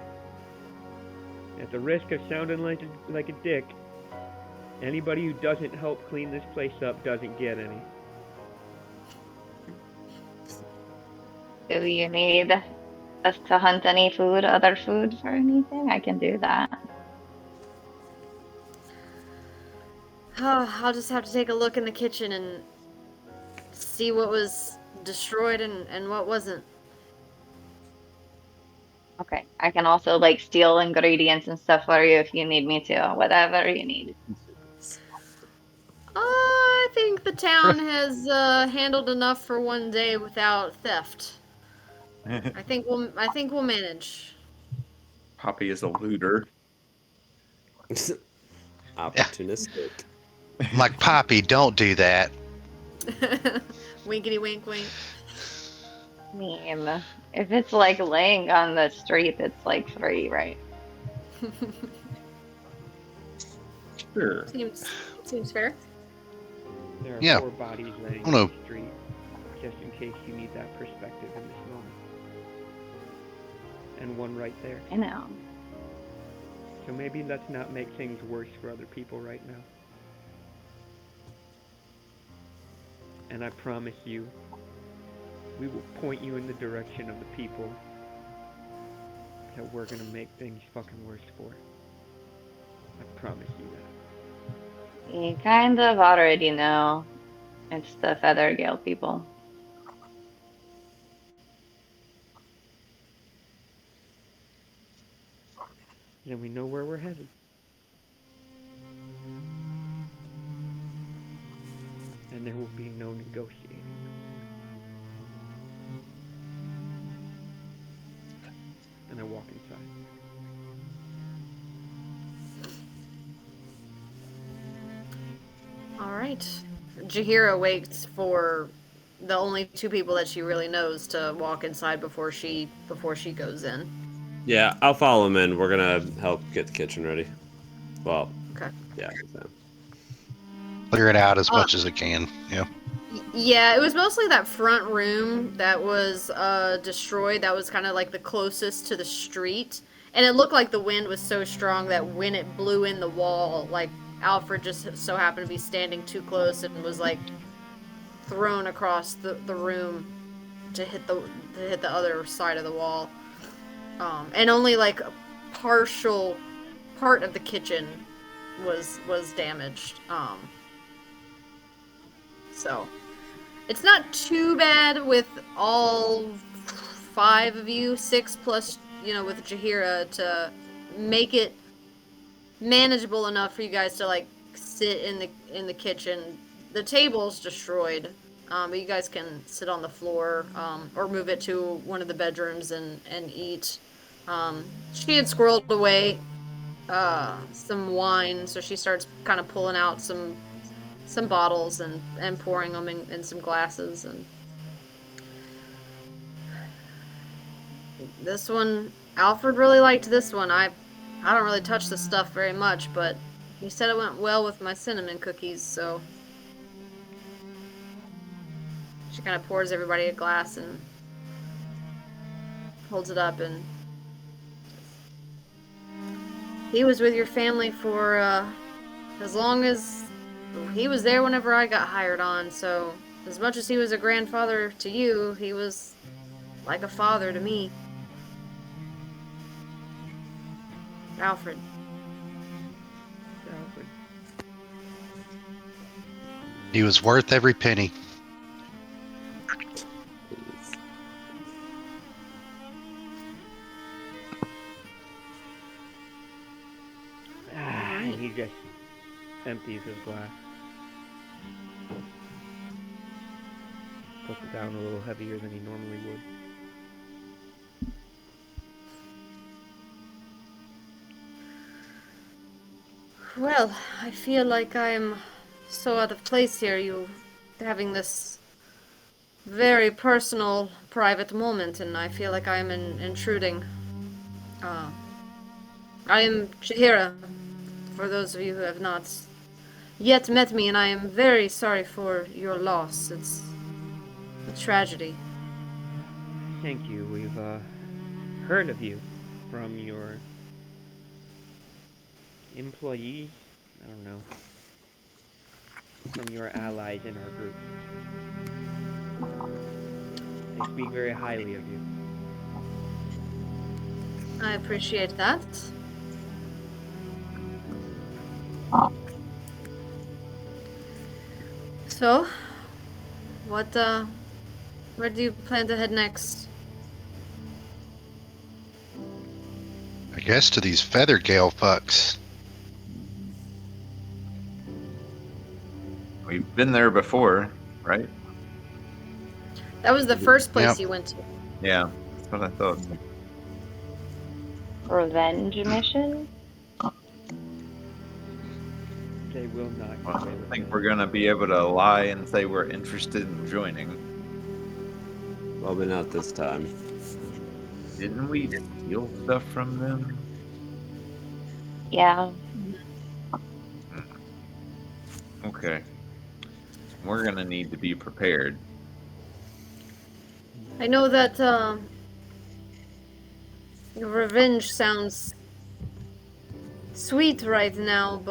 at the risk of sounding like a dick, anybody who doesn't help clean this place up doesn't get any. Do you need us to hunt any other food for anything? I can do that. I'll just have to take a look in the kitchen and see what was destroyed and what wasn't. Okay, I can also like steal ingredients and stuff for you if you need me to. Whatever you need. I think the town has handled enough for one day without theft. I think we'll manage. Poppy is a looter. Opportunistic. I'm like, Poppy, don't do that. Winkety wink wink. I mean, if it's like laying on the street, it's like free, right? Sure. Seems fair. There are Yeah. 4 bodies laying Oh, no. on the street, just in case you need that perspective in this moment. And one right there. I know. So maybe let's not make things worse for other people right now. And I promise you, we will point you in the direction of the people that we're gonna make things fucking worse for. I promise you that. You kind of already know. It's the Feathergale people. Then we know where we're headed. And there will be no negotiating. And I walk inside. All right. Jahira waits for the only 2 people that she really knows to walk inside before she goes in. Yeah, I'll follow him in. We're gonna help get the kitchen ready. Well, Okay. yeah. So. Clear it out as much as it can. Yeah. Yeah, it was mostly that front room that was destroyed. That was kind of like the closest to the street. And it looked like the wind was so strong that when it blew in the wall, like Alfred just so happened to be standing too close and was like thrown across the room to hit the other side of the wall. And only like a partial part of the kitchen was damaged. So it's not too bad with all 5 of you, 6 plus, with Jaheira, to make it manageable enough for you guys to like sit in the kitchen. The table's destroyed, but you guys can sit on the floor, or move it to one of the bedrooms and eat. She had squirreled away some wine, so she starts kind of pulling out some bottles and pouring them in some glasses. And this one, Alfred really liked this one. I don't really touch the stuff very much, but he said it went well with my cinnamon cookies, so she kind of pours everybody a glass and holds it up. And he was with your family for as long as he was there whenever I got hired on, so as much as he was a grandfather to you, he was like a father to me. Alfred. Alfred. He was worth every penny. And he just empties his glass. Puts it down a little heavier than he normally would. Well, I feel like I'm so out of place here, you having this very personal, private moment, and I feel like I'm intruding. I am Jaheira, for those of you who have not yet met me, and I am very sorry for your loss. It's a tragedy. Thank you. We've heard of you from your employees. I don't know. From your allies in our group. They speak very highly of you. I appreciate that. So, where do you plan to head next? I guess to these Feathergale fucks. We've been there before, right? That was the first place Yep. you went to. Yeah, that's what I thought. Revenge mission? They will not get Well, away I with think it. we're gonna be able to lie and say we're interested in joining. Probably not this time. Didn't we steal stuff from them? Yeah. Okay. We're gonna need to be prepared. I know that revenge sounds sweet right now,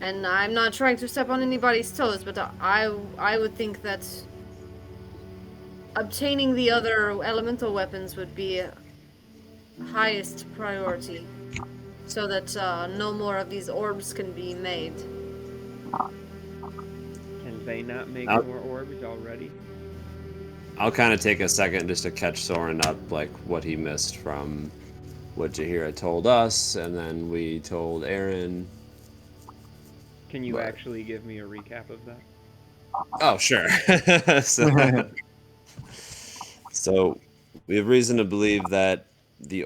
and I'm not trying to step on anybody's toes, but I would think that obtaining the other elemental weapons would be highest priority, so that no more of these orbs can be made. Can they not make I'll- more orbs already? I'll kind of take a second just to catch Soren up, like what he missed from what Jaheira told us, and then we told Aaron. Can you Right. actually give me a recap of that? Oh, sure. So we have reason to believe that there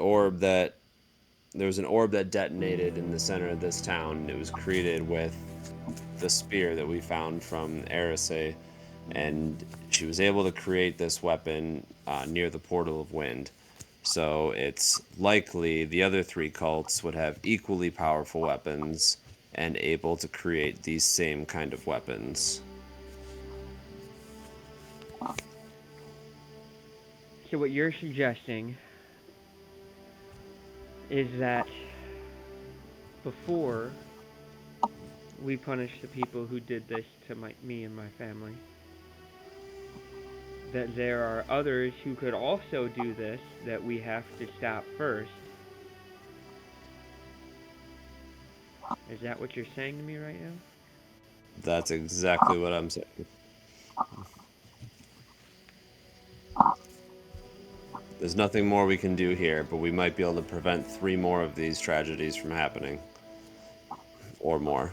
was an orb that detonated in the center of this town. It was created with the spear that we found from Erisay, and she was able to create this weapon near the Portal of Wind. So it's likely the other 3 cults would have equally powerful weapons and able to create these same kind of weapons. So what you're suggesting is that before we punish the people who did this to me and my family. That there are others who could also do this that we have to stop first. Is that what you're saying to me right now? That's exactly what I'm saying. There's nothing more we can do here, but we might be able to prevent 3 more of these tragedies from happening. Or more.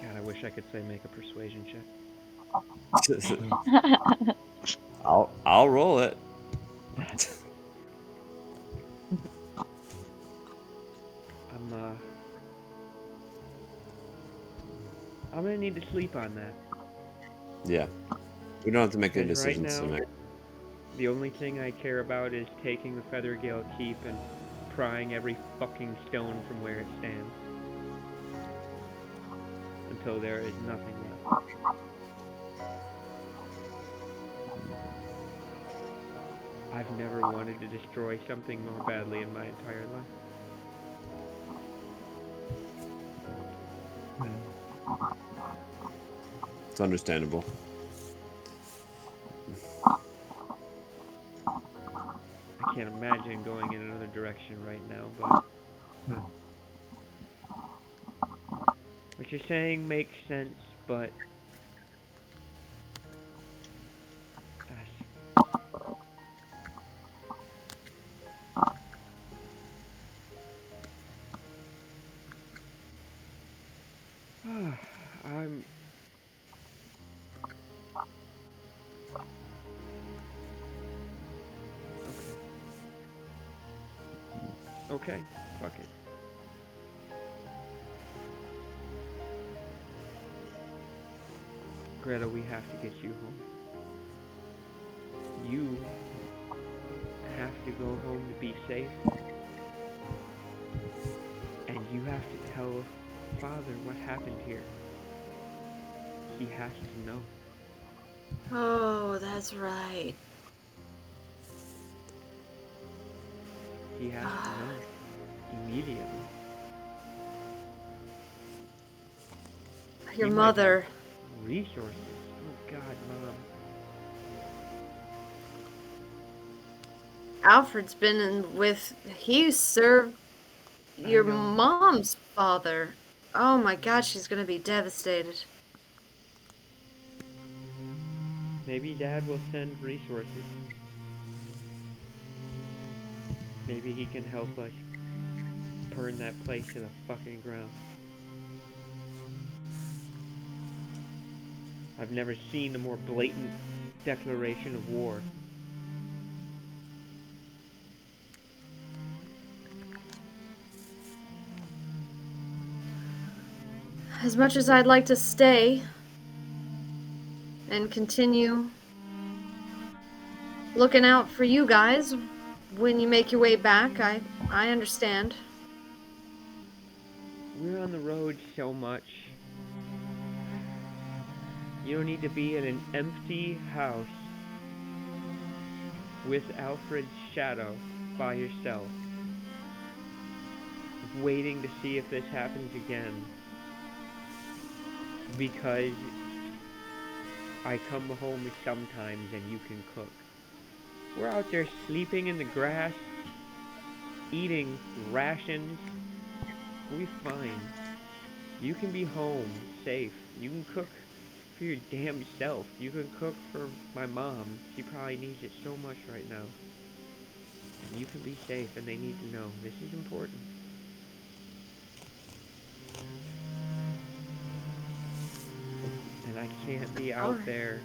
God, I wish I could say make a persuasion check. I'll roll it. I'm gonna need to sleep on that. Yeah. We don't have to make any Because right decisions now, tonight. the only thing I care about is taking the Feathergale Keep and prying every fucking stone from where it stands. Until there is nothing left. I've never wanted to destroy something more badly in my entire life. It's understandable. I can't imagine going in another direction right now, but what you're saying makes sense, but I'm okay. Fuck it. Greta, we have to get you home. You have to go home to be safe. And you have to tell Father what happened here. He has to know. Oh, that's right. He has to know. Immediately. Your He might mother. have resources. Oh God, Mom. Alfred's been he served your know. mom's father. Oh my God, she's gonna be devastated. Maybe Dad will send resources. Maybe he can help us burn that place to the fucking ground. I've never seen a more blatant declaration of war. As much as I'd like to stay and continue looking out for you guys when you make your way back, I understand. We're on the road so much. You don't need to be in an empty house with Alfred's shadow by yourself, waiting to see if this happens again. Because I come home sometimes and you can cook. We're out there sleeping in the grass, eating rations. We're fine. You can be home, safe. You can cook for your damn self. You can cook for my mom. She probably needs it so much right now. And you can be safe, and they need to know. This is important. And I can't be out there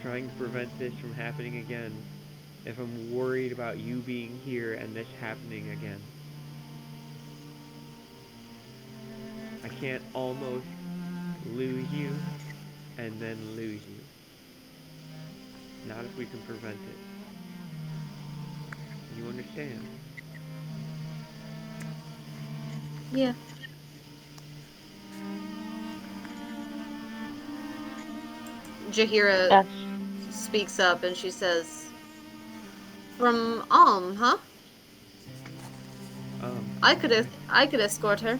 trying to prevent this from happening again if I'm worried about you being here and this happening again. I can't almost lose you and then lose you. Not if we can prevent it. You understand? Yeah. Jahira Yes. speaks up and she says, "From Alm, huh?" I could escort her.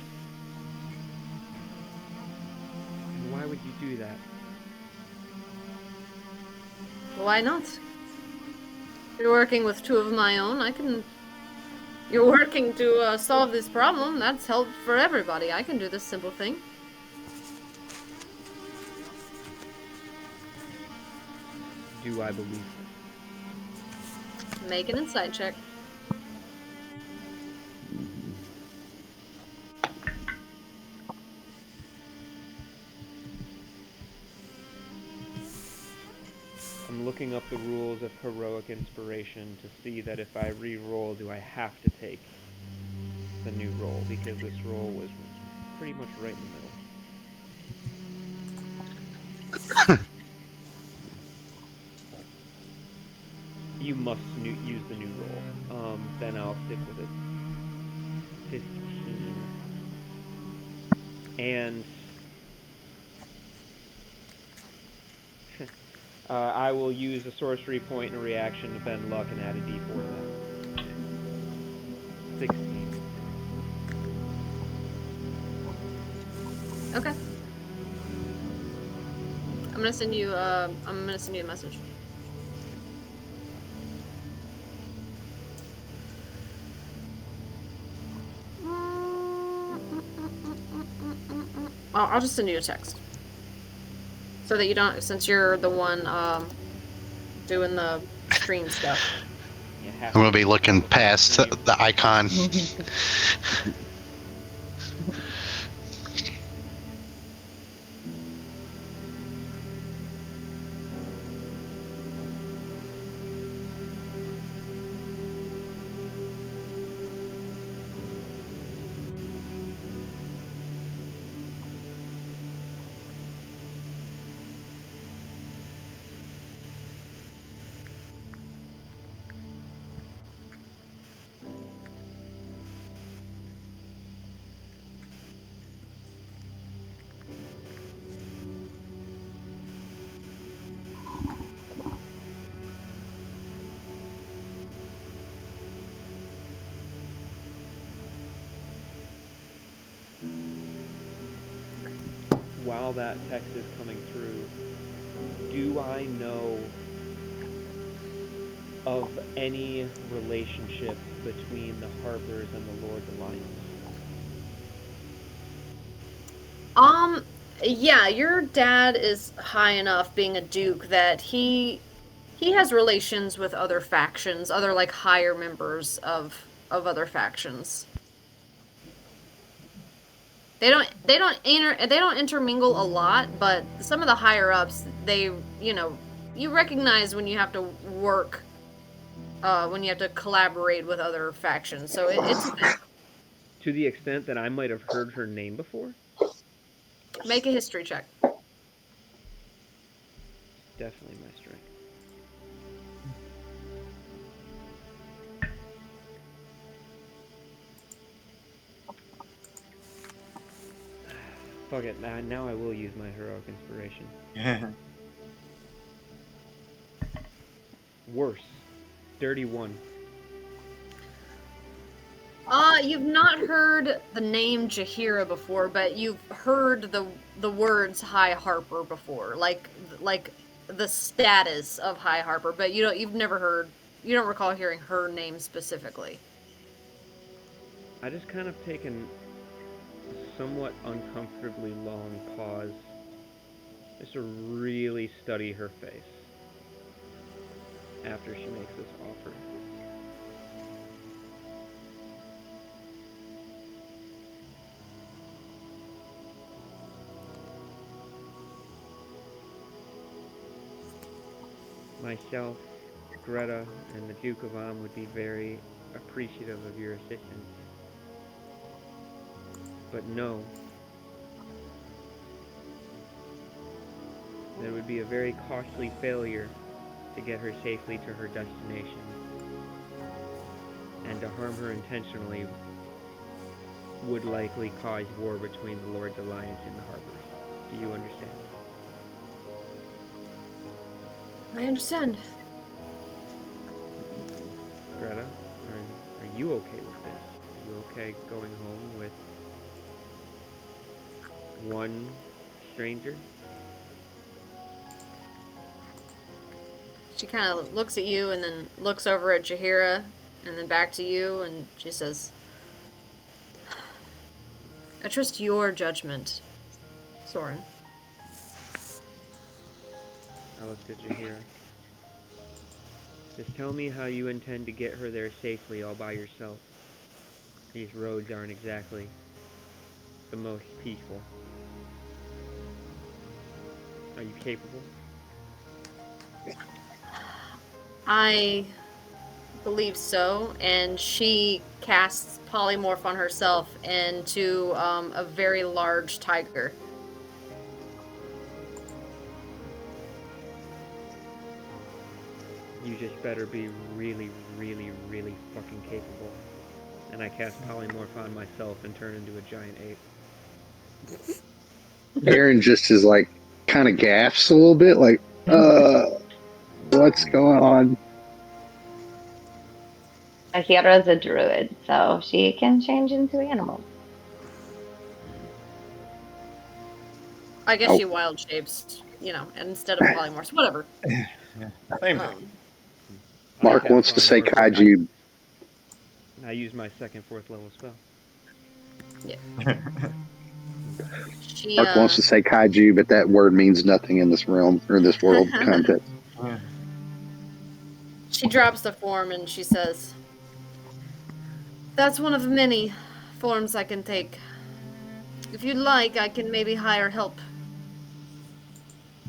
And why would you do that? Why not? You're working with two of my own. You're working to solve this problem. That's help for everybody. I can do this simple thing. Do I believe her? Make an insight check. I'm looking up the rules of heroic inspiration to see that if I re-roll, do I have to take the new roll, because this roll was pretty much right in the middle. You must use the new roll. Then I'll stick with it. 15. And I will use a sorcery point and a reaction to bend luck and add a d4 to that. 16. Okay. I'm gonna send you a message. I'll just send you a text. So that you don't, since you're the one doing the stream stuff. I'm going to be looking past the icon. While that text is coming through, do I know of any relationship between the Harpers and the Lord's Alliance? Yeah, your dad is high enough, being a duke, that he has relations with other factions, other like higher members of other factions. They don't intermingle a lot, but some of the higher ups, they, you recognize when you have to work, when you have to collaborate with other factions. So it's To the extent that I might have heard her name before? Make a history check. Definitely my strength. Fuck it, now I will use my heroic inspiration. Worse. Dirty 1. You've not heard the name Jaheira before, but you've heard the words High Harper before, like the status of High Harper, but you don't recall hearing her name specifically. I just kind of take a somewhat uncomfortably long pause just to really study her face after she makes this offer. Myself, Greta, and the Duke of Am would be very appreciative of your assistance. But no, there would be a very costly failure to get her safely to her destination. And to harm her intentionally would likely cause war between the Lord's Alliance and the Harpers. Do you understand? I understand. Greta, are you okay with this? Are you okay going home with one stranger? She kind of looks at you and then looks over at Jaheira and then back to you, and she says, I trust your judgment, Soren. I looked at Jaheira. Just tell me how you intend to get her there safely all by yourself. These roads aren't exactly the most peaceful. Are you capable? I believe so, and she casts polymorph on herself into a very large tiger. You just better be really, really, really fucking capable. And I cast polymorph on myself and turn into a giant ape. Aaron just is like kind of gaffs a little bit, like, what's going on? Ahira's a druid, so she can change into animals. I guess Oh. she wild shapes, and instead of polymorphs, whatever. Same. Mark I wants cast to say polymorph. kaiju. I use my second, 4th level spell. She, Mark wants to say kaiju, but that word means nothing in this realm or this world context. She drops the form and she says, that's one of many forms I can take. If you'd like, I can maybe hire help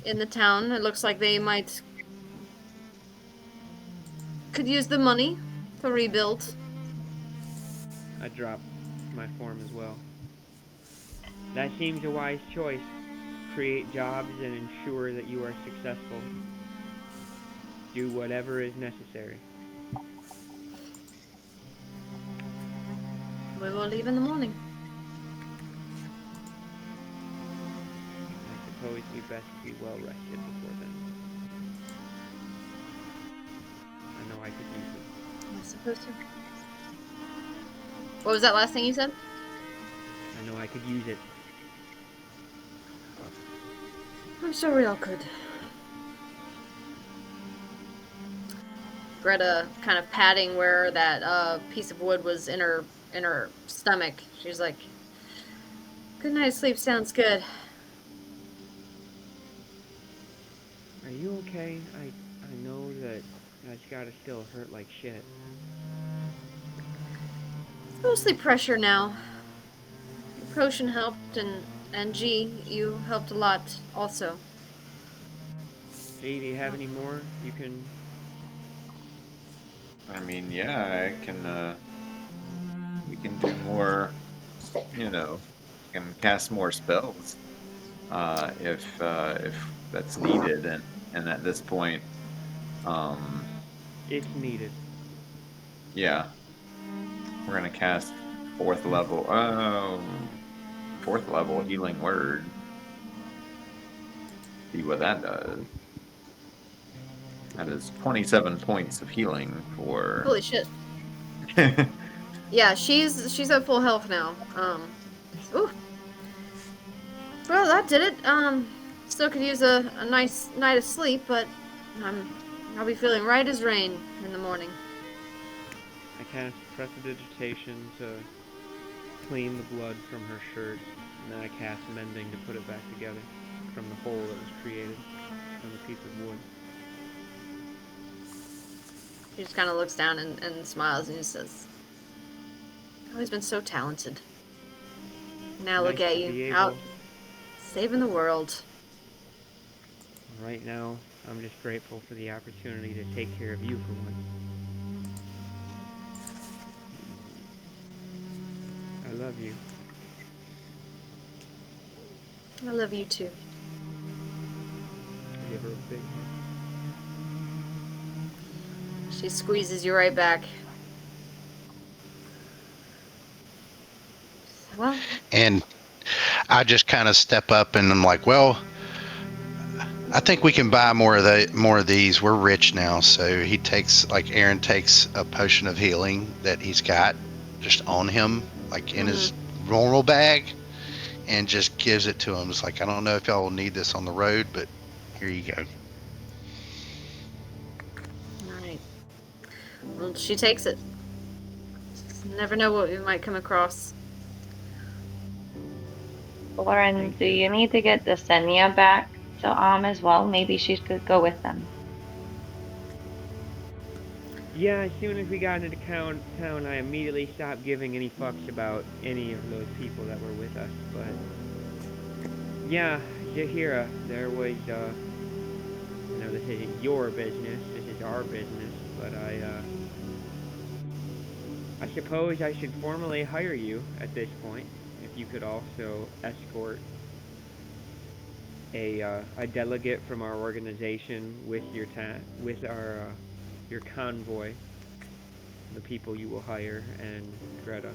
in the town. It looks like they could use the money to rebuild. I drop my form as well. That seems a wise choice. Create jobs and ensure that you are successful. Do whatever is necessary. We will leave in the morning. I suppose we best be well rested before then. I know I could use it. I'm supposed to. What was that last thing you said? I know I could use it. I'm sure we all could. Greta kind of patting where that piece of wood was in her stomach. She's like, good night's sleep sounds good. Are you okay? I know that that's gotta still hurt like shit. It's mostly pressure now. Your potion helped, and G, you helped a lot also. G, do you have any more? You can... I mean, yeah, I can, we can do more, can cast more spells, if that's needed, and at this point, It's needed. yeah, we're gonna cast 4th level healing word. See what that does. That is 27 points of healing for. Holy shit. Yeah, she's at full health now. Ooh. Well, that did it. Still could use a nice night of sleep, but I'll be feeling right as rain in the morning. I cast Prestidigitation to clean the blood from her shirt, and then I cast Mending to put it back together from the hole that was created on the piece of wood. He just kind of looks down and smiles and he says, "You've always been so talented. Now look Nice at to you, be out able- saving the world." Right now, I'm just grateful for the opportunity to take care of you for once. I love you. I love you too. Give her a big hug. She squeezes you right back. Well, And I just kind of step up and I'm like, well, I think we can buy more of these. We're rich now. So Aaron takes a potion of healing that he's got, just on him, like in his normal bag, and just gives it to him. It's like, I don't know if y'all will need this on the road, but here you go. All right. Well, she takes it. Never know what we might come across. Lauren, do you need to get the Senya back to as well? Maybe she could go with them. Yeah, as soon as we got into town, I immediately stopped giving any fucks about any of those people that were with us. But yeah, Jahira, there was, this isn't your business, this is our business, but I suppose I should formally hire you at this point. If you could also escort a delegate from our organization with your your convoy, the people you will hire, and Greta,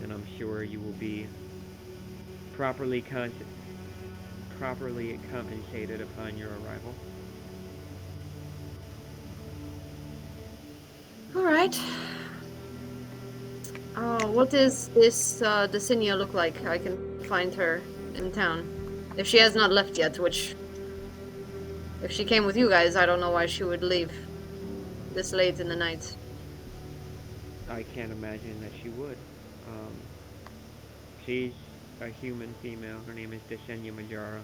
and I'm sure you will be properly compensated upon your arrival. All right. What does this Desinia look like? I can find her in town. If she has not left yet, which... If she came with you guys, I don't know why she would leave this late in the night. I can't imagine that she would. She's a human female. Her name is Desenia Majara.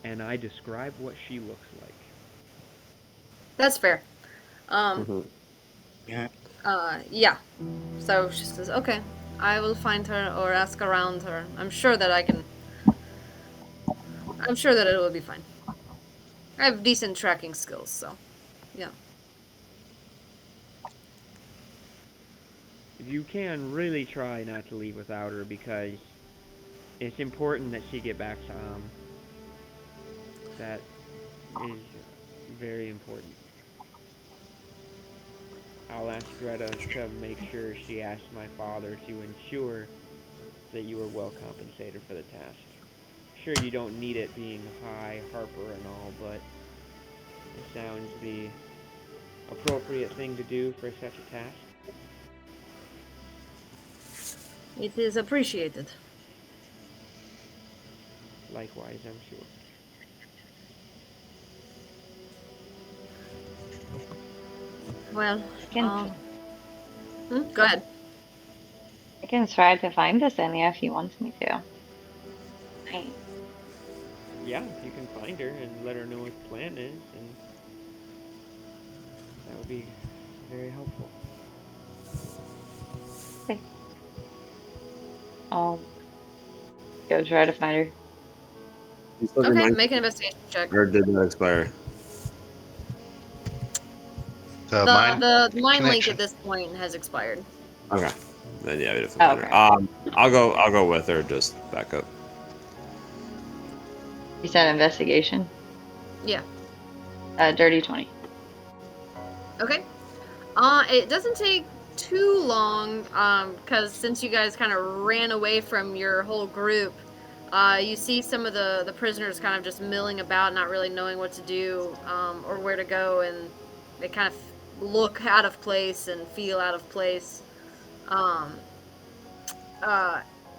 And I describe what she looks like. That's fair. Yeah. Yeah. So she says, okay, I will find her or ask around her. I'm sure that it will be fine. I have decent tracking skills, so, yeah. You can really try not to leave without her, because it's important that she get back to That is very important. I'll ask Greta to make sure she asks my father to ensure that you are well compensated for the task. Sure, you don't need it being high Harper and all, but it sounds the appropriate thing to do for such a task. It is appreciated. Likewise, I'm sure. Well, Go ahead. I can try to find Desenia if he wants me to. Right. Yeah, if you can find her and let her know what the plan is, and that would be very helpful. Okay. I'll go try to find her. Okay, make an investigation check. Or did that expire? Uh, The mind link connection. at this point has expired. Okay. Then yeah, we definitely find her. I'll go with her. Just back up. You said investigation? Yeah. Dirty 20. Okay. It doesn't take too long, because since you guys kind of ran away from your whole group, you see some of the prisoners kind of just milling about, not really knowing what to do, or where to go, and they kind of look out of place and feel out of place.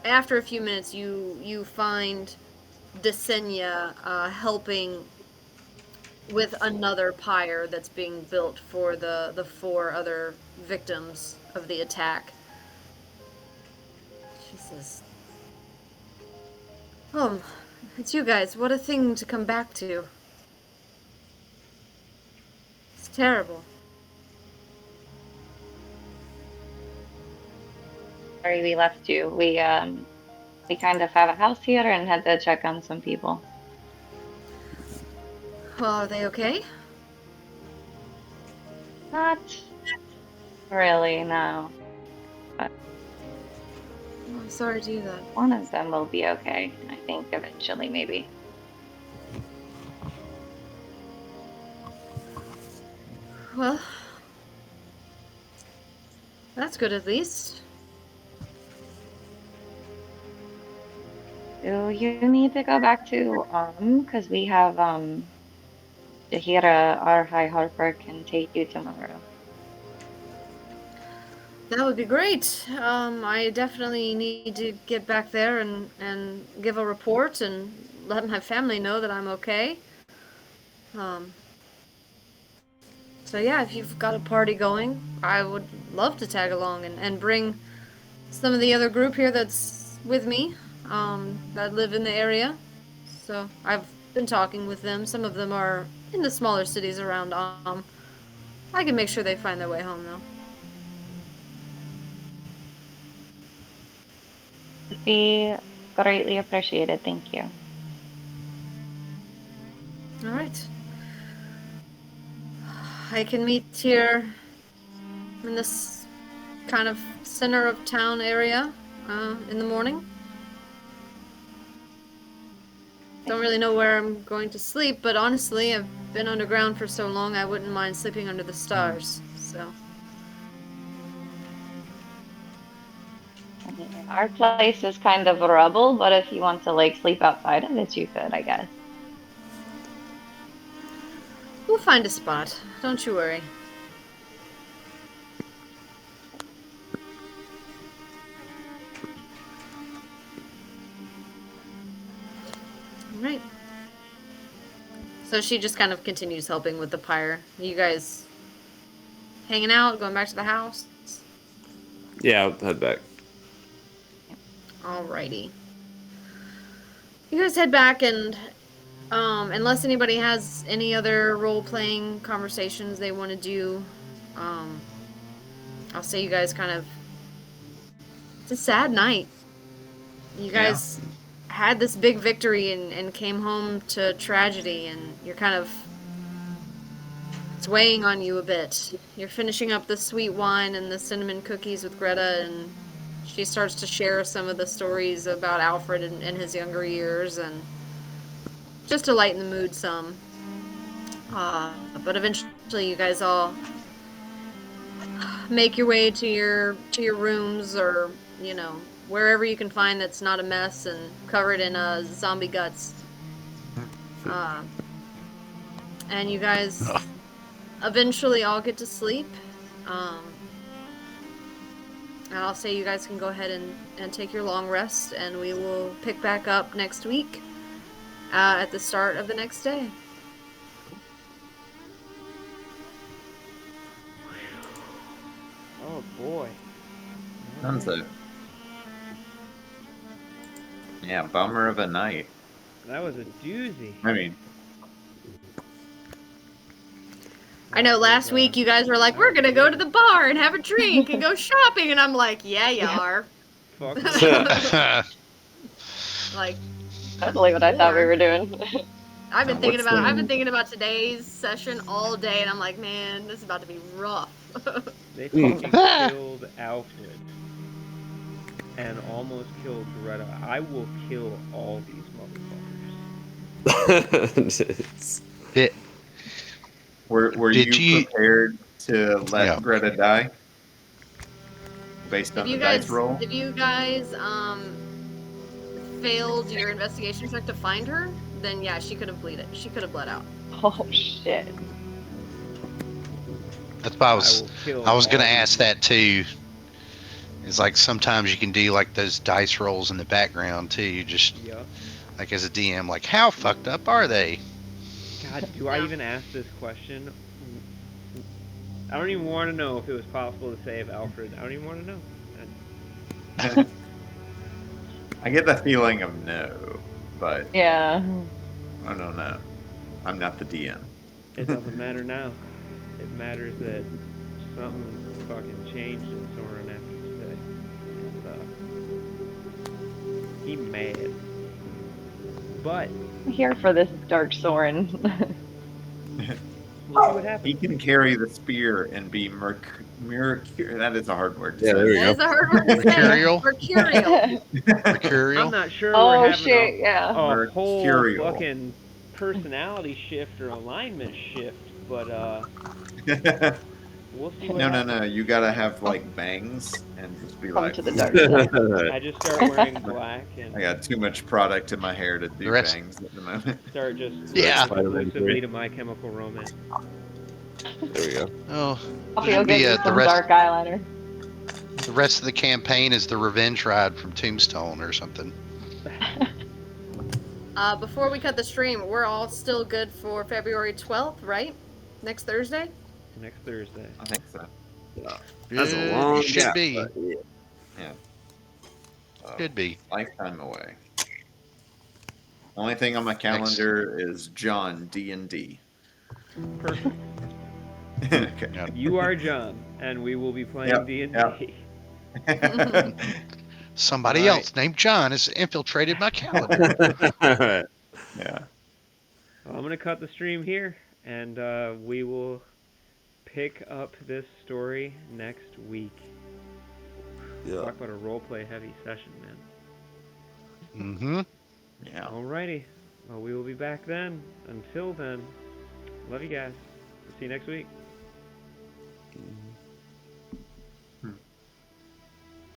After a few minutes, you find Desenia helping with another pyre that's being built for the 4 other victims of the attack. She says, it's you guys. What a thing to come back to. It's terrible. Sorry we left you. We kind of have a house here and had to check on some people. Well, are they okay? Not really, no. Oh, I'm sorry to hear that. One of them will be okay, I think, eventually, maybe. Well, that's good at least. Do you need to go back to because we have Jahira, our High Harper, can take you tomorrow. That would be great. I definitely need to get back there and give a report and let my family know that I'm okay. Um, so yeah, if you've got a party going, I would love to tag along and bring some of the other group here that's with me, that live in the area. So I've been talking with them. Some of them are in the smaller cities around. I can make sure they find their way home though. Would be greatly appreciated. Thank you. All right. I can meet here in this kind of center of town area in the morning. Don't really know where I'm going to sleep, but honestly, I've been underground for so long, I wouldn't mind sleeping under the stars. So, Our place is kind of rubble, but if you want to like sleep outside of it, you could, I guess. we'll find a spot. Don't you worry. All right. So she just kind of continues helping with the pyre. You guys hanging out, going back to the house? Yeah, I'll head back. Alrighty. You guys head back and unless anybody has any other role-playing conversations they want to do, I'll say you guys kind of... It's a sad night. You guys had this big victory and came home to tragedy, and you're kind of... It's weighing on you a bit. You're finishing up the sweet wine and the cinnamon cookies with Greta, and she starts to share some of the stories about Alfred and his younger years, and just to lighten the mood some. But eventually you guys all make your way to your rooms, or, you know, wherever you can find that's not a mess and covered in zombie guts. And you guys eventually all get to sleep. And I'll say you guys can go ahead and take your long rest, and we will pick back up next week at the start of the next day. Oh boy. Sounds like, yeah, bummer of a night. That was a doozy. I mean, I know last week you guys were like, we're gonna go to the bar and have a drink and go shopping, and I'm like, yeah, you are. Fuck. Like, Totally what I thought we were doing. I've been thinking What's about the- I've been thinking about today's session all day, and I'm like, man, this is about to be rough. They fucking killed Alfred and almost killed Greta. I will kill all these motherfuckers. Did, were Did you you- prepared to let Yeah. Greta die? Based on If the you guys dice roll? if you guys failed your investigation check to find her, then yeah, she could have bled out. Oh shit. that's why will kill I was gonna all ask that too. It's like sometimes you can do like those dice rolls in the background too. You just these- Yeah. like as a DM, like how fucked up are they? God, do I even ask this question? I don't even want to know if it was possible to save Alfred. I don't even want to know. I get the feeling of no, but Yeah. I don't know. I'm not the DM. It doesn't matter now. It matters that something fucking changed in Soren after today. And, he mad. But I'm here for this Dark Soren. we'll see what happens. He can carry the spear and be mercurial. That is a hard word to Yeah, say. there you That go. is a hard word to say. Mercurial? Mercurial. I'm Mercurial. not sure we're Oh having shit, yeah. a whole Mercurial. fucking personality shift or alignment shift, but we'll see what No. happens. You gotta have like bangs and just be Come like, to the dark side. I just start wearing black and I got too much product in my hair to do The rest- bangs at the moment. start just Yeah. exclusively to My Chemical Romance. There we go. Oh, I'll feel be, good the with some rest- dark eyeliner. The rest of the campaign is the revenge ride from Tombstone or something. Before we cut the stream, we're all still good for February 12th, right? Next Thursday? Next Thursday. I think so. That's a Good, long should gap, be. but yeah. Yeah. So, Should be. lifetime away. Only thing on my calendar is John D&D. Perfect. Okay. Yeah. You are John, and we will be playing Yep, D&D. yep. Somebody All right. else named John has infiltrated my calendar. Yeah. Well, I'm gonna cut the stream here, and we will pick up this story next week. Yeah. Talk about a roleplay heavy session, man. Mm-hmm. Yeah. Alrighty. Well, we will be back then. Until then, love you guys. See you next week.